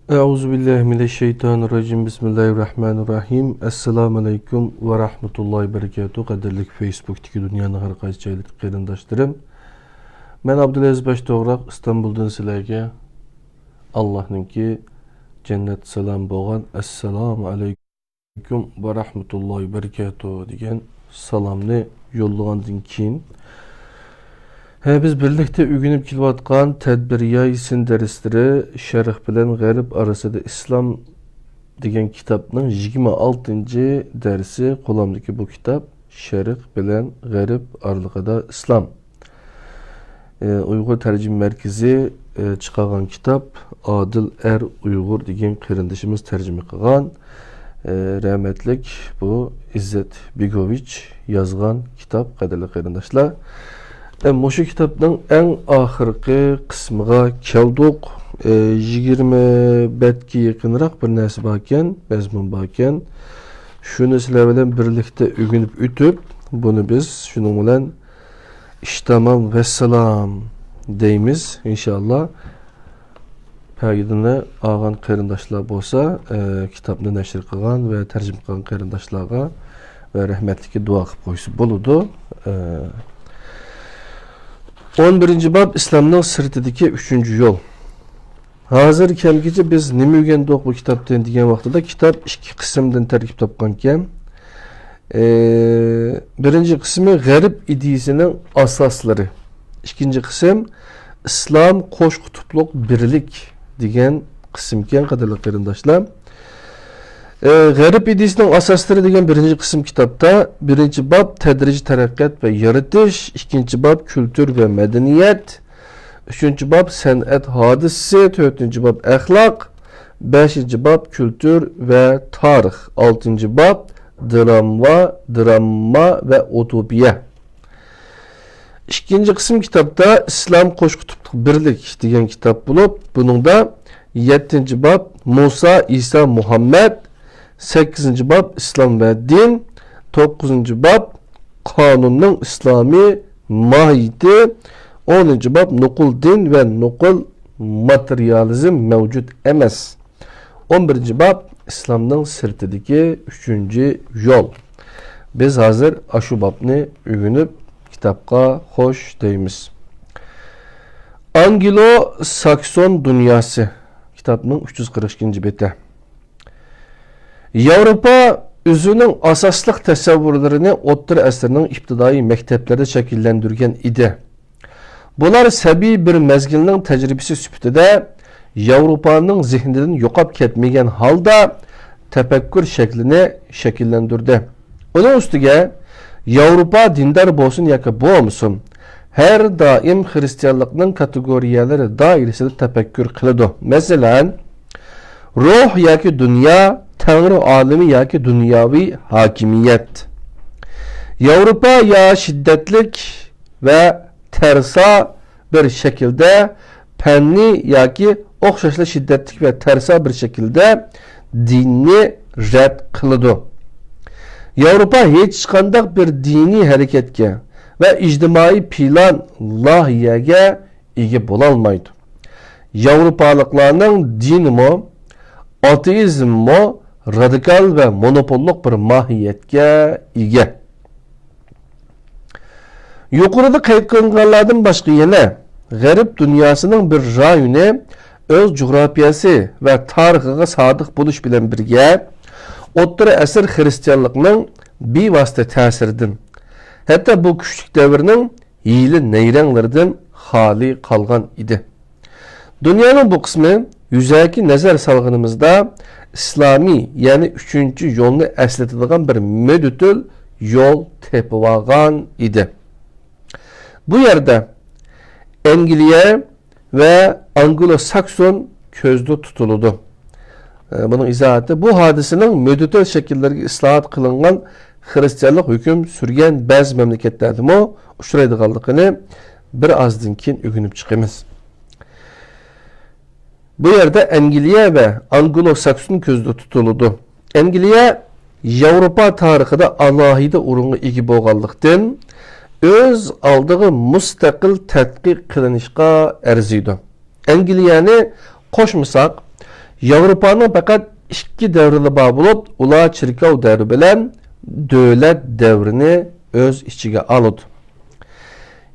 Euzubillahimineşşeytanirracim. Bismillahirrahmanirrahim. Assalamu alaikum ve rahmetullahi berekatuhu. Qadirlik Facebook'taki dünyanın her qaysı joylarda qarindaşlarım. Men Abdulaziz Baştoğraq İstanbul'dan sizlarga Allah'nınki cennet salam bolgan assalamu alaikum ve rahmetullahi berekatuhu degan salamni yo'llagandan keyin biz birlikte ügünüp kilayotgan tedbiriya isin dersleri Şerh bilen Garip arasında İslam degan kitapның 26. dersi qo'lamdagi bu kitap Şerh bilen Garip aralig'ida İslam Uyghur tercüme merkezi çıkargan kitap Adil Er Uyghur degan qarindishimiz tercüme qilgan rahmetlik bu İzzet Bigoviç yazgan kitap qadirli qarindoshlar. Moşu kitapның en ahırkı kısmıga keldik. 20 betki yakınırak bir narsa barken, mezmun barken. Şunu sizler bilen birlikte ügünüp ütüp, bunu biz şunun bilen iştamam ve selam deyimiz inşallah. Pəgidini ağan qarindaşlar bolsa, kitabını nəşr qılğan ve tərcüm qılğan qarindaşlarga ve rahmetli dua qılıb qoysa boludu. 11. bab İslam'ның sırtidagi 3. yol. Hazır kelgice biz nima o'rgandik bu kitapdan degan vaqtida kitap 2 qismdan tarkib topgan ekan. Birinci kısmı Garip ideyasining asoslari. İkinci kısım İslam qo'sh qutupluq birlik degan qism ekan qadrli qarindoshlar. Garip ideyasining asoslari degan birinci kısım kitapta birinci bab tedrici teraqqiyot ve yaratış, ikinci bab kültür ve medeniyet, üçüncü bab san'at hadisi, dördüncü bab ahlak, beşinci bab kültür ve tarih, altıncı bab drama ve utopiya. İkinci kısım kitapta İslam qo'sh qutupluq birlik degan kitap bulup, bunun da 7. bab Musa, İsa, Muhammed, 8. bab İslam ve din, 9. bab kanunun İslami mahiyeti, 10. bab nukul din ve nukul materyalizm mevcut emas. 11. bab İslam'ның sırtidagi 3. yol. Biz hazır aşı babni ügünüp kitapka hoş deyimiz. Anglo-Sakson dünyası kitapның 342. beti. Avrupa özünün asaslıq təsəvvürlərini O'rta əsrinin ibtidai məktəblərdə şəkilləndirən idi. Bunlar səbi bir məzgilinin təcrübəsi sübutida Avropanın zihnindən yo'qab ketməyən halda təfəkkür şəklini şəkilləndirdi. Onun üstüge Avropa dindar bolsun yoki bo'lmasin, her daim Hristiyanlıqның kategoriyaları dairesinde təfəkkür qiladi. Məsələn, ruh yoki dünya, Tanrı alemi yoki dünyavi hakimiyet. Avrupa ya şiddetlik ve tersa bir şekilde penni yoki o'xshashli şiddetlik ve tersa bir şekilde dinni rad qiladi. Avrupa hech qanday bir dini hareketke ve ijtimoiy plan loyihaga ega bo'lolmaydi. Avrupaliklarning dinimi, ateizmi radikal ve monopolluk bir mahiyetke ega. Yuqorida qayd qilinganlardan boshqa yana Garip dünyasının bir rayoni öz coğrafyası ve tarihiga sodiq bo'lish bilan birga O'rta asr Hristiyanlıqның bevosita ta'siridan, hatta bu kuchlik davrning hiyli nayranglaridan xoli qolgan edi. Dünyanın bu kısmı yüzaki nazar salgınımızda İslami yani 3. yolunu esletadigan bir müdütül yol tepivagan idi. Bu yerde Angliya ve Anglo-Sakson közde tutuludu. Bunun izahatı bu hadisenin müdütül şekillerine ıslahat kılıngan Hristiyanlık hüküm sürgen bazı memleketlerde mi uçuraydıqanlıqını bir azdan keyin ügünüp çıkımız. Bu yerde Angliya ve Anglo-Sakson közde tutuludu. Angliya Avrupa tarixida alohida o'ringa ega bo'lganlikdan o'z oldiga mustaqil tadqiq qilinishga arziydi. Angliyani qo'shmasak Yevropaning faqat ikki davri bor bo'lib, ular chirkov davri bilan davlat davrini o'z ichiga oladi.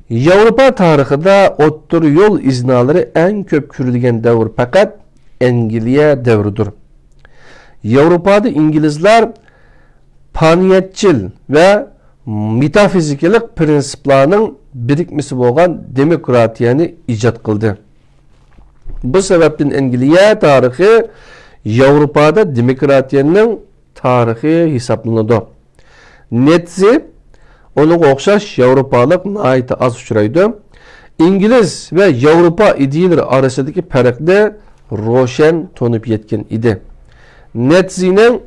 Yevropa tarixida o'ttir yo'l iznalari eng ko'p ko'rilgan davr faqat Angliya davridir. Yevropada İngilizler paniyatçil ve metafizikalik prinsiplarning birikmesi bo'lgan demokratiyani ijod qildi. Bu sebepten Angliya tarixi Yevropada demokratiyaning tarixi hisoblanadi. Netsi onun o'xshash Yevropalik nihoyatda az uchraydi. İngiliz ve Yevropa ideyaları arasidagi farqni ro'shan to'nib yetgan edi. Netzi'nin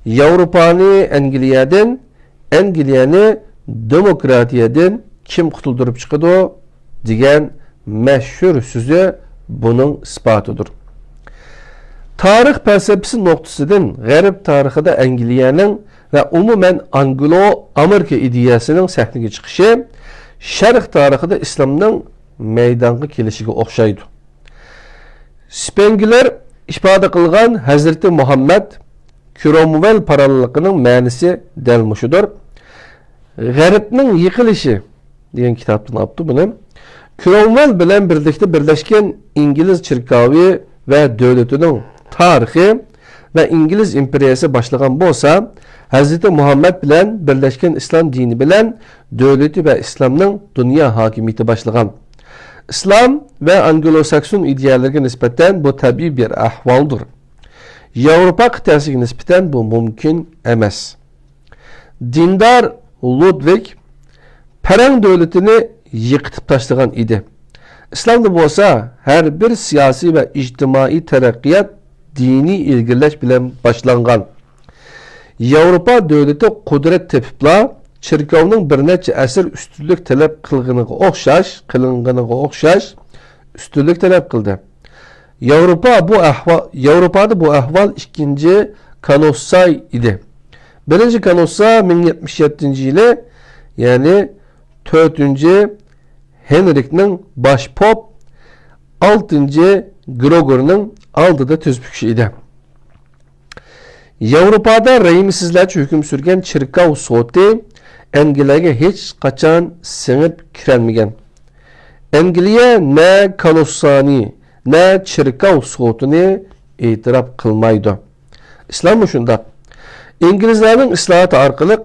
Avrupa'nı Angliyadan, Angliyani demokratiyadan kim qutuldurib chiqadi degan mashhur so'zi bunun isbotidir. Tarix felsefesi noktasından G'arb tarixida Angliyaning ve umumen Anglo-Amerika ideyasının sahneye chiqishi Sharq tarixida İslamning maydonga kelishiga o'xshaydi. Spengler ifade kılgan Hazreti Muhammed Cromwell parallıqının ma'nisi dal mushudur. G'arbning yıkılışı degan kitaptan yaptı bunu. Cromwell bilan birlikte birleşken İngiliz çirkavi ve devletinin tarihi ve İngiliz imperiyası başlagan bolsa, Hazreti Muhammed bilan birleşken İslam dini bilan devleti ve İslamның dünya hakimiyeti başlagan. İslam ve Anglo-Sakson ideyalarına nispeten bu tabii bir ahvaldır. Avrupa kıtasına nispeten bu mümkün emas. Dindar Ludwig Perang devletini yıkıtıp taşlagan idi. İslam'da bolsa her bir siyasi ve ictimai terakkiyat dini ilgileş bilen başlangan. Avrupa devleti kudret tepipla Çirkavning bir necha asr üstünlük talep qilganiga o'xshash üstünlük talep qildi. Yevropada bu ahval ikinci Kanossay idi. Birinci Kanossa 1077 yani 4. Henrik'nin baş pop 6. Gregor'ның aldıda tözbükçü idi. Yevropada reyimsizlerce hüküm sürgen çirkav soti Angliyaga hech qachon singib kirolmagan. Angliya ne Kanossani, ne çirkav sotini e'tirof qilmaydi. İslam shundoq. İngilizlarning islohoti orqali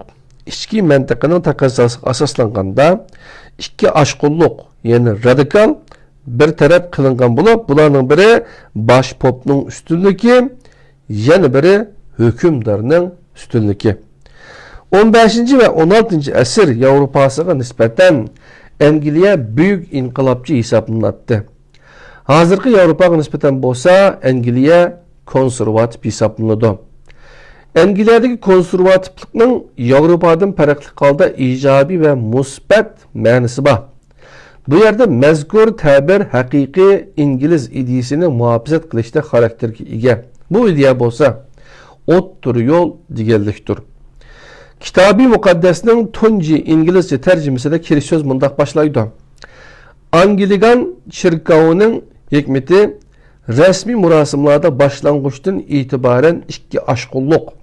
ichki mintaqaning taqozosi asoslanganda ikki ashqulluq, ya'ni radikal bir taraf qilingan bo'lib, bularning biri bosh popning ustunligi, yana biri hukmdorning ustunligi. 15. ve 16. asr Avrupa'sına nispeten Angliya büyük inqilabçı hesaplanatdı. Hazırki Avrupa'ya nispeten bolsa Angliya konservatif hesaplanады. Angliyadagi konservatiflikning Avrupa'dan farqli holda ijobiy ve musbat ma'nosi bor. Bu yerda mazkur ta'bir haqiqiy İngiliz ideyasini muhofazat qilishda xarakterga ega. Bu ideya bolsa o'ttir yo'l deganlikdir. Kitabi Mukaddes'nin tunci İngilizce tercümesinde kiriş söz mundaq başlaydı. Anglikan çirkavının hikmeti resmi murasimlarda başlangıçtan itibaren iki aşkulluk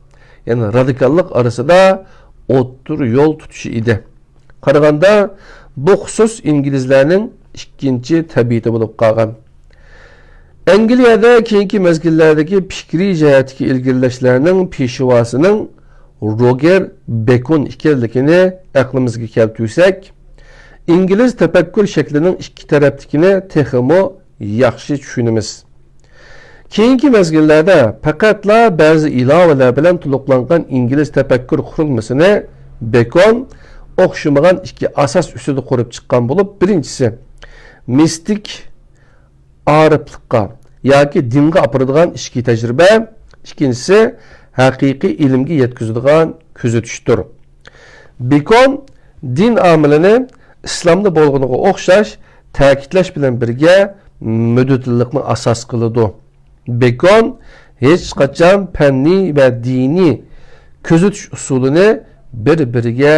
yani radikallık arasında o'ttir yol tutuşu idi. Qaraganda bu xusus İngilizlerinin ikinci tabiati bo'lib qolgan. Angliyada keyingi mezgillardagi fikriy jihatdagi ilgirlashlarning peshvosining Roger Bacon ikerlikini aklımızga keltirsak, İngiliz tefekkür şeklinin iki tarafdikini texmo yaxshi tushunamiz. Keyingi mezgillerde faqatla bazı ilovalar bilan to'liqlangan İngiliz tefekkür qurilmasini Bacon o'xshamagan ikki asos ustida qurib chiqqan bo'lib, birinchisi mistik ariflikqa yoki dinga apiradigan ishki tajriba, ikkinchisi haqiqiy ilmga yetkazadigan kuzatishdir. Bacon din amilini islomda bo'lganiga o'xshash ta'kidlash bilan birga muddatlilikni asos qiladi. Bacon hech qachon fanniy va diniy kuzatish usulini bir-biriga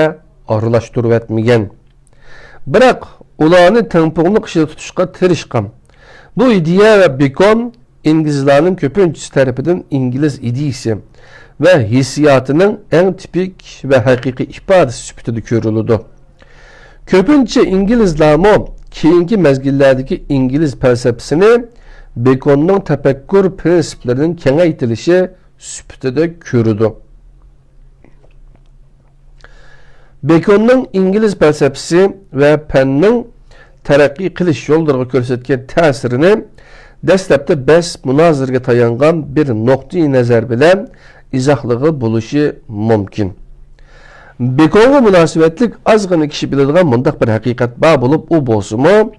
aralashtirib etmagan. Biroq ularni tengpug'li qishida tutishga tirishgan. Bu ideya va Bacon İngilizlerin köpüncüsü tarafından İngiliz idisi ve hissiyatının en tipik ve hakiki ifadesi süpütüdü körülüdü. Köpünçe İngilizler'mı keyinki mezgillerdeki İngiliz felsefesini Bacon'un tefekkür prensiplerinin kengaytilişi süpütüdü körüdü. Bacon'un İngiliz felsefesi ve pennin terakki kılış yollarına körsetken tesirini dastlabda bes münazirge tayangan bir noktayı nazar bilen izahlığı buluşu mümkün. Bacon'a münasebetlik azgını kişi bildiğin mundaq bir hakikat bağ bulup o bolsumu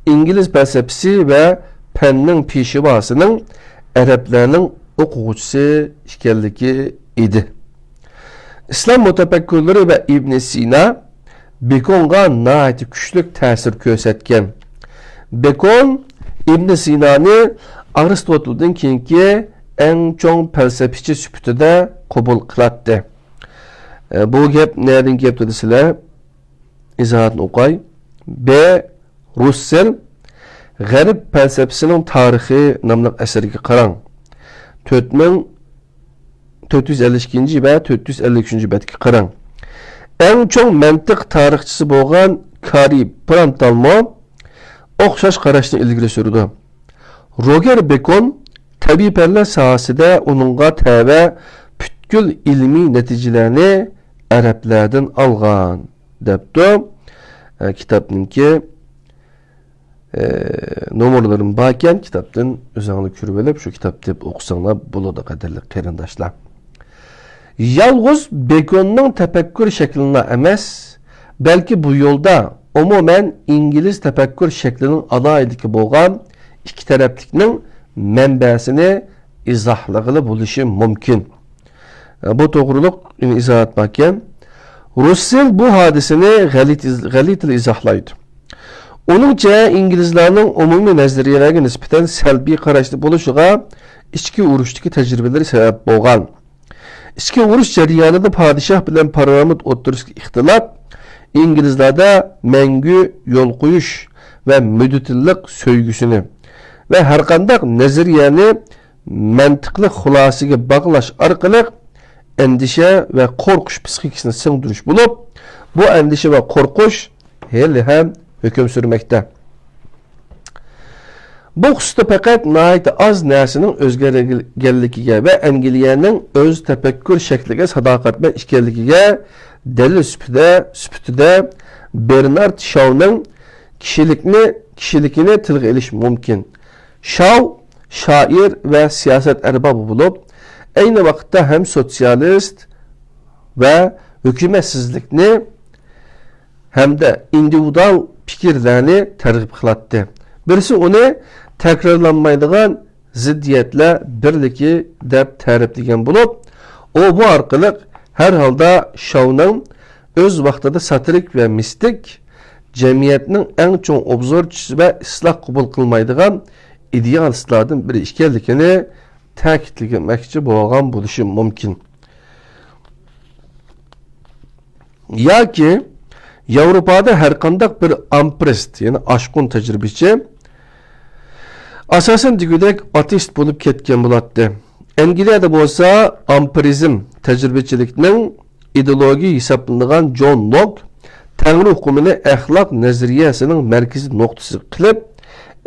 İngiliz felsefesi ve pennin pişivasının Araplarının okuğucusu işkerliki idi. İslam mütefekkirleri ve İbn Sina Bacon'a nahayet güçlük tesir gösterken. Bacon İbn Sina'nı Aristotel'den keyinki en çoğun felsefiçi süpütüde kabul kılattı. Bu gap nereden gap dedi sizler? İzahatını okuyay. B. Russell Garip felsefesinin tarihi namlı eseriga qaran. 452 ve 453 betki qaran. En çoğun mantık tarihçisi bolgan Kari Prantalmo oxşaş qarashni ilgiri sürdü. Roger Bacon tabiperler sahasida onunğa təbə bütkül ilmi neticelerini Araplardan alğan depdi. Kitapnınki numaraların bakken kitaptan özağını kürbelep şu kitap dep okusanlar buladı qadarlı qarindaşlar. Yalğız Bacon'un tefekkür şekline emas, belki bu yolda umumen İngiliz tefekkür şeklinin adaydıki bolğan iki taraflikinin mənbəsini izahlığılı buluşu mümkün. Bu doğruluk izahat bakken Russell bu hadisini galitil izahlaydı. Onunca İngilizlerin umumi nazariyelerine nispeten selbi qarashlı buluşuğa içki uruşdaki tecrübeleri sebep bolğan. İçki uruş jaryanında padişah bilen parlament oturuşki ihtilap İngilizlerde mengü yol koyuş ve müdütillik söygüsünü ve her qandaq nazariyani mantıqlı xulasıga bağlaş arqılıq endişe ve korkuş psikikisini sığdırış bulup bu endişe ve korkuş hali hem hüküm sürmekte. Bu hususta fakat nəhayət az nərsinin özgərligiga ve Angliyanın öz tefekkür şekliga sadaqatmen işkerligiga delil süpütüde Bernard Shaw'nın kişilikini tilgə eliş mümkün. Shaw şair ve siyaset erbabı bulup aynı vakitte hem sosyalist ve hükümetsizlikni hem de individual fikirlerini tergib kılattı. Birisi onu tekrarlanmaydigan ziddiyetle birliki dep tarifligen bulup o bu arqılıq her halda Shaw'nın öz vaxtida satirik ve mistik cemiyetinin en çoğun obzorçisi ve ıslah kubul kılmaydigan idealistlardan biri işkerlikini ta'kidlemekçi bolğan buluşu mümkün. Ya ki Avrupa'da her qandaq bir amprist yani aşkın tecrübeci asasen digüdek ateist bulup ketken bulatdı. Angliyada bolsa ampirizm tecrübecilikinin ideoloji hesaplanılan John Locke Tanrı hukumunu ahlak nazariyasının merkezi noktası qilib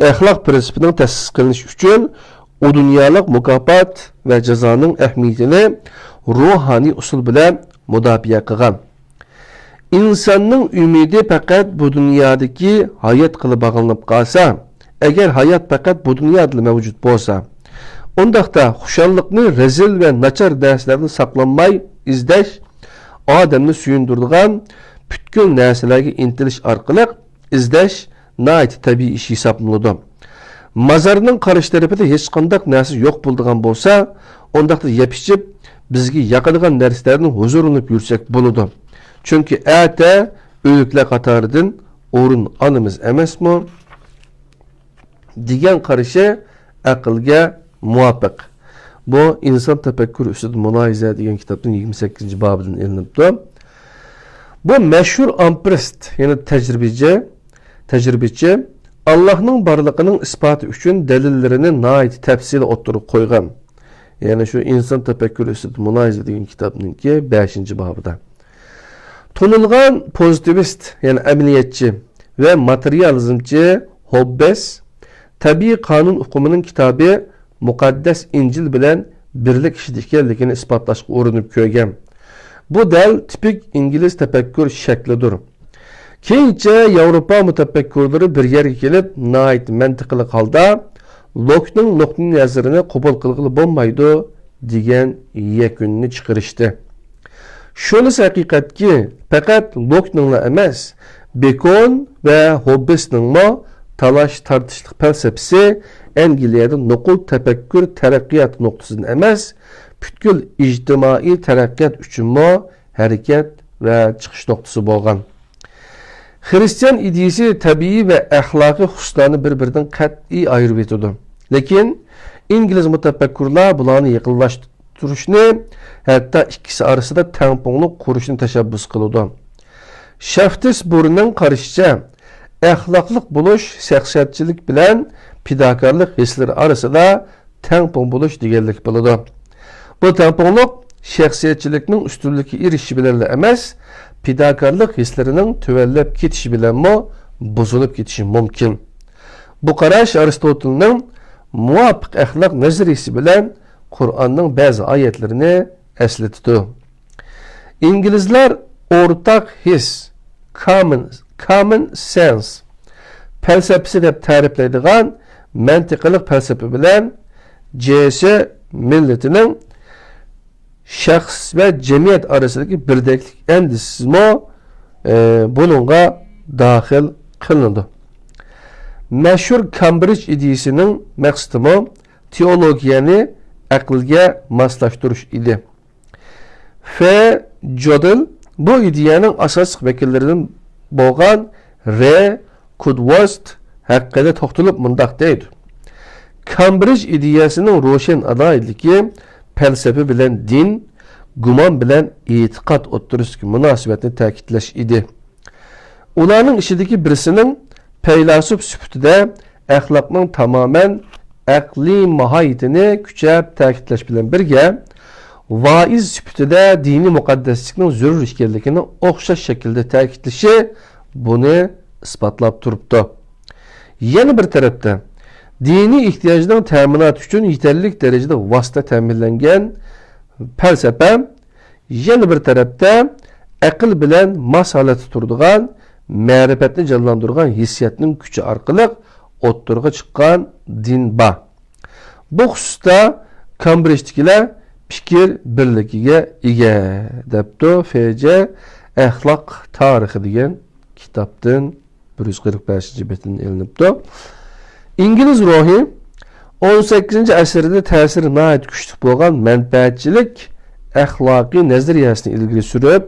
ahlak prensipinin təsis qilinishi uchun o dünyalık mukafat ve cezanın ehmiyetini ruhani usul bilen mudafiə qilgan. İnsanın ümidi fakat bu dünyadaki hayat kılı bağlanıp qalsa, eğer hayat fakat bu dünyada mevcut bolsa, ondaqda xuşallıqni rezil ve naçar derslerini saklanmay izdeş, adamni suyundurduğun bütkül nəsələrə intiliş arqılıq izdeş nəhayət təbii iş hesablanıdı. Mazarının qarşı tərəfində heç qandaq nəsə yox bulduğan bolsa, ondaqda yapışıb bizgi yaqıdığan nərslərinin huzurunu yürsək buludu. Çünkü ətə ölüklər qatarıdın orun anımız emasmı? Digen qarışı aqılga muvafiq. Bu insan tefekkür üstüd munayize degan kitapın 28. babından elinibdi. Bu meşhur amprist yani tecrübeci Allah'ның barlığının ispatı üçün delillerini nait tefsili oturup koygan. Yani şu insan tefekkürü üstü Munayize degan kitapnınki 5. babıda. Tunulgan pozitivist yani emniyetçi ve materyalizmci Hobbes tabii kanun hukumunun kitabı Mukaddes İncil bilen birlik iştikelligini ispatlaşıp uğrunup köygen. Bu del tipik İngiliz tefekkür şeklidir. Keyince Avrupa mütefekkürleri bir yerge kelip nait mantıqlıq halda Locke'nun noktanın yazarını qabul qılgılı bolmaydı degan yekunni chiqarishdi. Şunisi haqiqat ki faqat Locke'ningla emas, Bacon ve Hobbes'ning talash tartışlıq felsefesi Angliyada nuqul tefekkür teraqqiyat noktasından emas, bütkül ijtimai teraqqiyat üçün hareket ve çıkış noktası bolgan. Hristiyan ideyasi tabiiy ve ahlaki hususlarını birbirinden qat'iy ayırıp etadi. Lekin İngiliz mutafakkurlar bularni yaqinlashtirishni, hatta ikkisi arasida tangpongliq qurishni tashabbus qiladi. Shaftesburyning qarashicha, axloqliq bo'lish shaxsiyatchilik bilan fidokorlik hislari arasida tangpon bo'lish deganlik bo'ladi. Bu tangponliq shaxsiyatchilikning ustunlikka erishishi bilan emas, fidokorlik hislarining tuvallab ketishi bilanmi buzilib ketishi mumkin. Bu qarash Aristotelning muvofiq axloq nazariyasi bilan Qur'onning ba'zi oyatlarini eslatadi. İngilizlar o'rtaq his, common sense felsefesi deb ta'riflaydigan mantiqliq felsefe bilan CS milletining shaxs ve cemiyet arasındaki birdeklik endisizmi bununla dahil kılındı. Meşhur Cambridge ideyasının məqsədi teologiyani aqlga maslaştırış idi. F. Jodl bu ideyanın asas vekillerinden bolgan R. Kudwast haqqında toxtulup mundaq deydi. Cambridge ideyasının roşen adaylıki felsefe bilen din, guman bilen itiqat o'ttirishga munosabatni ta'kidlash idi. Ularning ishidagi birisining feylasuf sübtida axloqning tamamen aqliy mohiyatini kuchab ta'kidlash bilan birga vaiz sübtida diniy muqaddaslikning zarur ekanligini o'xshash shaklda ta'kidlashi buni isbotlab turibdi. Yana bir tarafda dini ihtiyojning ta'minoti uchun yetarli darajada vosita ta'minlangan falsafa, yana bir tarafda aql bilan mos holatda turadigan, ma'rifatni jonlantirgan hissiyatning kuchi orqali o'ttirga chiqqan din bor. Bu xususda Cambridge'dagilar fikr birligiga ega debdi FC Axloq tarixi degan kitobdan 145-betdan ilinibdi. İngiliz ruhi 18. asırda ta'siri nəhayət güclü bolgan mənfəətçilik əxlaqi nəzəriyəsini ilgili sürüb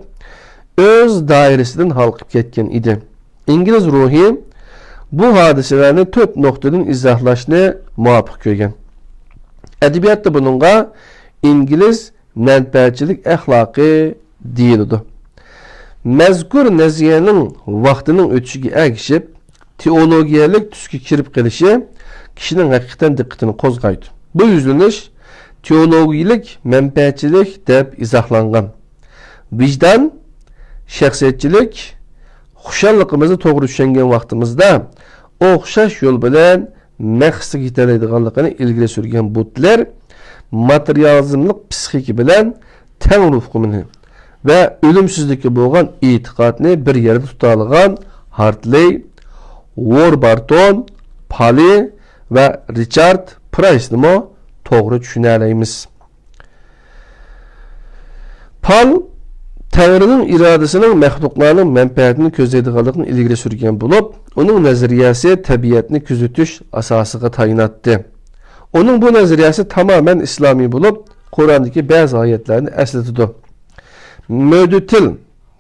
öz dairəsindən halqıb ketken idi. İngiliz ruhi bu hadisələrini 4 nöqtədən izahlaşını muvafiq görген. Ədəbiyyatda bununla İngiliz mənfəətçilik əxlaqi deyildi. Məzkur nəziyyenin vaxtının ötüşüge əgişib teologiyalik tüskü kirib qilishi kişinin hakikaten dikkatini qozgaydı. Bu yüzleniş teologiyilik mənfəətçilik deb izahlangan. Vicdan, şəxsiyyətçilik, xuşallıqımızı toğru düşengen vaxtımızda oxşaş yol bilen məqsəd yetələydiğanlıqını ilgili sürgen butler materyalizmlik psixiki bilen təngri hukmunu ve ölümsüzlükü bolgan itiqadını bir yerde tutalığan Hartley, Warburton, Paley ve Richard Price'ni mi to'g'ri tushunaymiz. Pal Tanrı'nın iradəsinin məxluqlarının mənfəətini közləydiğanlığını ilgili sürgen bulup, onun nəzəriyəsi təbiyyətini küzütüş asasıga tayinatdı. Onun bu nəzəriyəsi tamamen İslami bulup, Kur'an'daki bazı ayetlerini əsletidir. Müdütil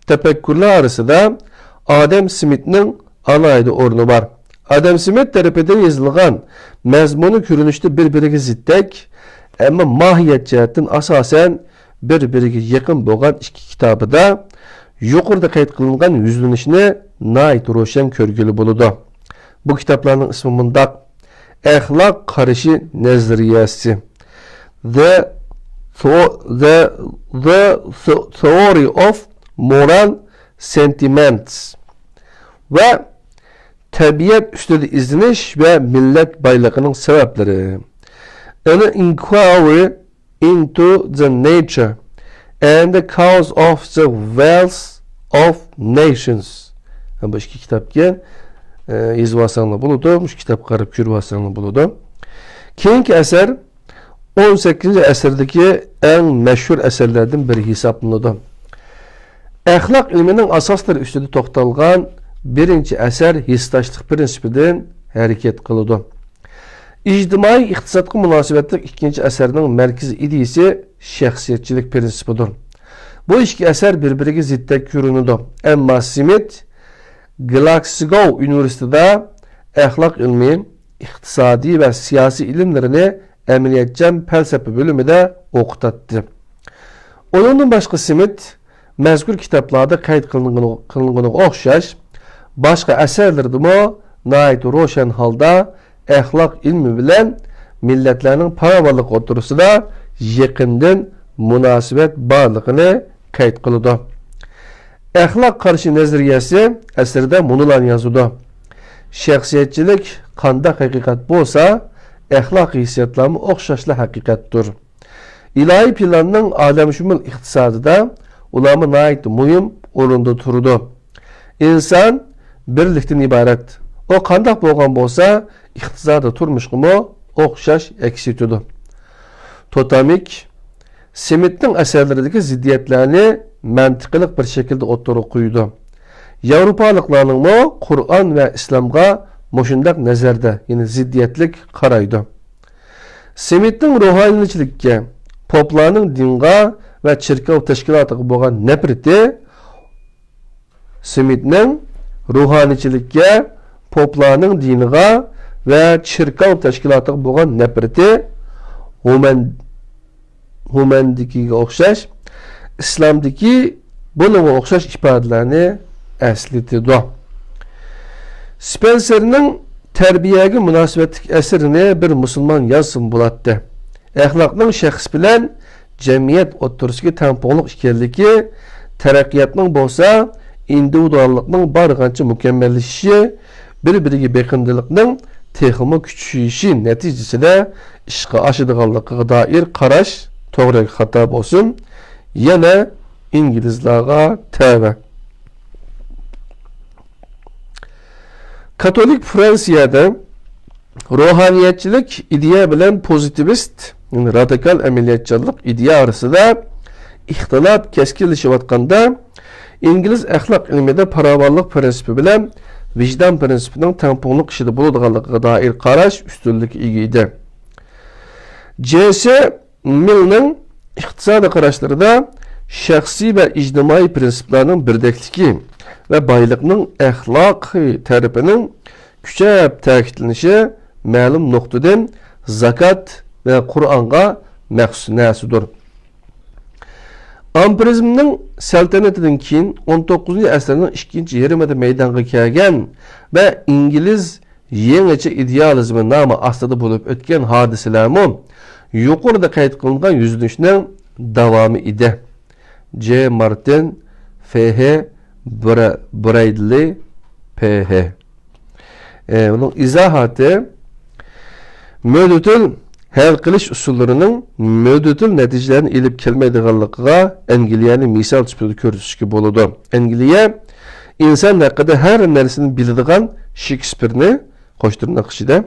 tefekkürler arasında Adam Smith'nin alayda ornu var. Adam Smith tarafından yazılgan məzmunu görünüşte birbirine ziddik ama mahiyet cihetten asasen birbirine yakın bolgan iki kitabı da yukarıda kayıt kılıngan yüzlenişini nait roşen körgülü buludu. Bu kitaplarning ismi mundaq: Axloq qarashi nazariyasi. The Theory of Moral Sentiments ve Tabiat üstüde izleniş ve millet baylıqının sebepleri. An inquiry into the nature and the cause of the wealth of nations. Bu iki kitapken yazıvasanlı buludu. Bu kitap qarab görüvasanlı buludu. Keyinki eser 18. əsrdəki ən məşhur əsərlərdən biri hesablanıdı. Əxlaq ilminin asasları üstündə toxtalğan birinci əsər hissdaşlıq prinsipidən hərəkət qılıdı. İctimai iqtisadqa münasibətlik ikinci əsərinin mərkəzi ideyası şəxsiyyətçilik prinsipidir. Bu iki əsər bir-biriga ziddə görünüdü. Amma Smith Glasgow Üniversitede əxlaq ilmi, iqtisadi və siyasi ilimlərini əməliyyatcam fəlsəfə bölümündə oxutattı. Ondan başqa Smith məzkur kitablarda qeyd qılınğına oxşaş başqa əsərlərdə nəhayət roşan halda əxlaq ilmi bilən millətlərin paravalıq oturusida yaxından münasibət barlığını qeyd qılıdı. Əxlaq qarşı nəzəriyəsi əsərdə munulan yazıdı. Şəxsiyyətçilik qandaq həqiqət bolsa, əxlaq hissiyatlarımı oxşaşlı həqiqətdir. İlahi planının aləmşümül iqtisadıda ulamı nəhayət mühim orunda turdu. İnsan birlikdən ibarət. O qandaq bolğan bolsa, iqtisada turmuşqımı oxşaş əksitudu. Totamik, Smith'in əsərlərindəki ziddiyyətlərini məntiqilik bir şəkildə oturuq qoydu. Avropalıqlarının Kur'an ve İslam'a moşundaq nəzərdə, yəni ziddiyyətlik qaraydı. Smith'in ruhaniçilikə, poplarının dinğa və çirkov təşkilatıqı bolğan nəfrəti, Smith'in ruhaniçilikə, poplarının dinğa və çirkov təşkilatıqı bolğan nəfrəti, Humandikiga oxşaş, İslamdaki bununla oxşaş ifadələrini əslitidir. Spencer'nin tərbiyəyə münasibətlik əsərini bir musulman yazsın bulatdı. Əxlaqның şəxs bilən cəmiyyət oturusiki tamponluq ikənliki, tərəqqiyatның bolsa, individuallıqның barğanca mükəmməlləşişi, bir-biriga beqindiliqның texmi küçüyüşü nəticəsində işqa aşıdığanlıqqa dair qaraş to'g'ri xato bo'lsin. Yana İngilizlarga tövbe. Katolik Fransiyada ruhaniyatchilik ideya bilan pozitivist, radikal amaliyotchilik ideya orasida ixtilof keskinlashayotganda, İngiliz axloq ilmida farovonlik prinsipi bilan vijdon prinsipining tamponliq ishida bo'ladiganligiga doir qarash ustunlik ega edi. J.S. Mill'nin iqtisadi qarashlarida şəxsi və ictimai prinsiplərinin birdekliki və baylıqның əxlaqi tərəfinin küçəb təkidlənişi məlum nöqtədən zakat və Qur'anğa məxsus nəsudur. Ampirizmning səltənətindən keyin 19-cu əsrin ikinci yarımida meydana gələn və İngiliz yeniçə idealizmi namı astida bo'lib o'tgan hodisalarmi yuqorida qayd qilingan yuzlanishning davomi edi. C. Martin, F.H. Bradley, P.H. Bunun izahatı müddetil hal qilish usullarining müddetil nəticələrini elib kelmaydiganligiga Angliyani misal sifatida ko'rsatishga bo'ladi. Angliya inson haqida har narsani biladigan Shakespeare'ni qo'shtirnoq ichida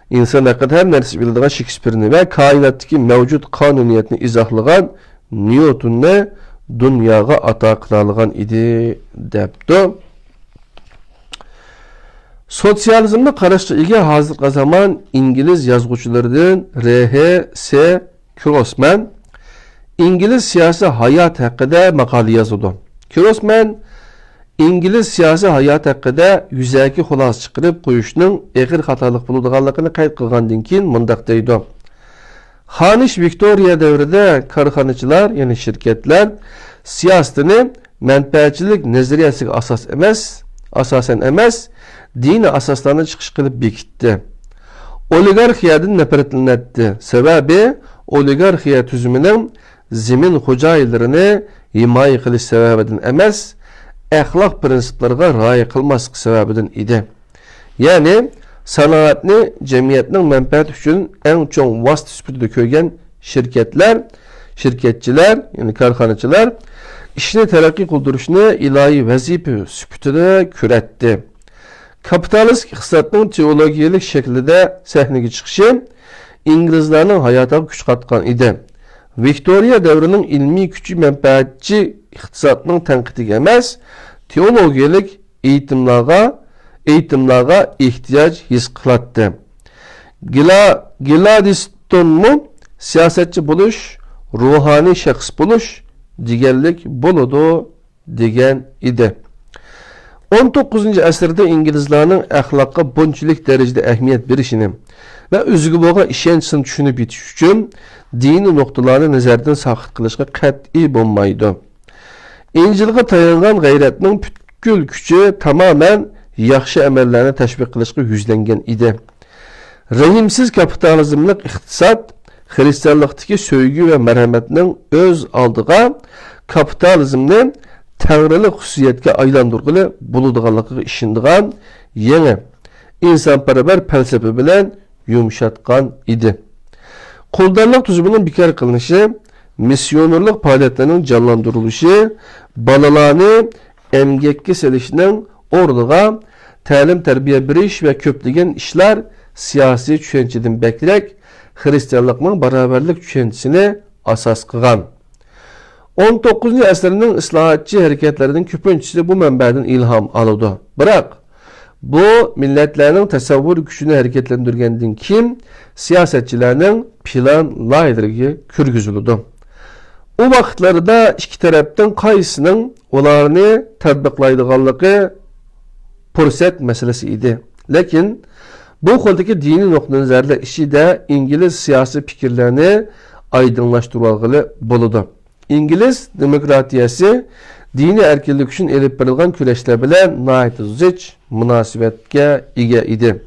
inson haqida har narsani biladigan Shakespeare'ni va koinotdagi mavjud qonuniyatni izohlagan Newton'ni dunyoga ato qiladigan edi debdi. Sotsializmni qarashga ega hozirgi zamon İngiliz yozuvchilaridan R.H.S. Grossman İngiliz siyasi hayot haqida maqola yozdi. Grossman İngiliz siyasi hayot haqida yuzaki xulosa chiqarib qo'yishning eg'ir xatolik bo'ladiganligini qayd qilgandan keyin mundaq deydi. Xanish Viktoriya davrida korxonachilar, ya'ni shirkatlar siyosetini manfaatchilik nazariyasiga asosan emas, dini asaslarına çıkış kılıp bekitdi. Oligarxiyadan nefretlenetdi. Sebebi oligarxiya tüzümünün zemin xo'jayinlarini himoya qilish sebebidan emas, axloq prinsiplariga rioya qilmaslik sebebidan edi. Ya'ni sanoatni jamiyatning manfaati uchun eng cho'ng vosita sifatida ko'rgan shirkatchilar, ya'ni korxonachilar ishni taraqqiy qildirishni ilohiy vazifa sifatida ko'ratdi. Kapitalist iqtisodning teologiyalik shaklida sahnaga chiqishi inglizlarning hayotiga kuch qatgan edi. Viktoriya davrining ilmiy kuchi manfaatchi iqtisodning tanqidiga emas, teologiyalik eğitimlarga ehtiyoj his qilatdi. Gladstone'mu siyasetçi buluş, ruhani şahs buluş deganlik bo'ladi degan edi. 19. asrda İngilizlarning axloqqa bunchalik darajada ahamiyat berishini va o'ziga bo'lgan ishonchini tushunib yetish uchun diniy nuqtalarni nazardan saqit qilishga qat'iy bo'lmaydi. Injilga tayangan g'ayratning butkul kuchi tamoman yaxshi amallarni tashviq qilishga yuzlangan edi. Rahimsiz kapitalizmlik iqtisod Hristiyanlıqdaki söygü ve merhametinin öz aldığa kapitalizmni tanrılık xüsusiyetke aylandırgılı buluduğanlıqı işindiğen yeni insanparvar felsefe bilen yumuşatkan idi. Kuldarlık tüzümünün bekar kılınışı, misyonerlik faaliyetlerinin canlandırılışı, balalarını emgekki selişinin orduğa ta'lim terbiye biriş ve köplegen işler siyasi düşünceden bekleyerek Hristiyanlıqның barabarlik düşüncesini asas qılgan. 19. əsrinin islahatçı hareketlerinin köpünçüsü bu mənbədən ilham alıdı. Bırak, bu milletlerinin tasavvur gücünü hareketlendirgenden kim siyasetçilerinin plan layderigi kürgüzülüdü. O vaxtlarda iki taraftan qaysının onlarını tatbiqlaydıqanlığı fursat meselesi idi. Lakin bu konuda dini nokta nazarda işi de İngiliz siyasi fikirlerini aydınlaştırmalı buludu. İngiliz demokratiyası dini erkinlik için elip verilgan küreşler bilen nahit ziç münasebetke ega idi.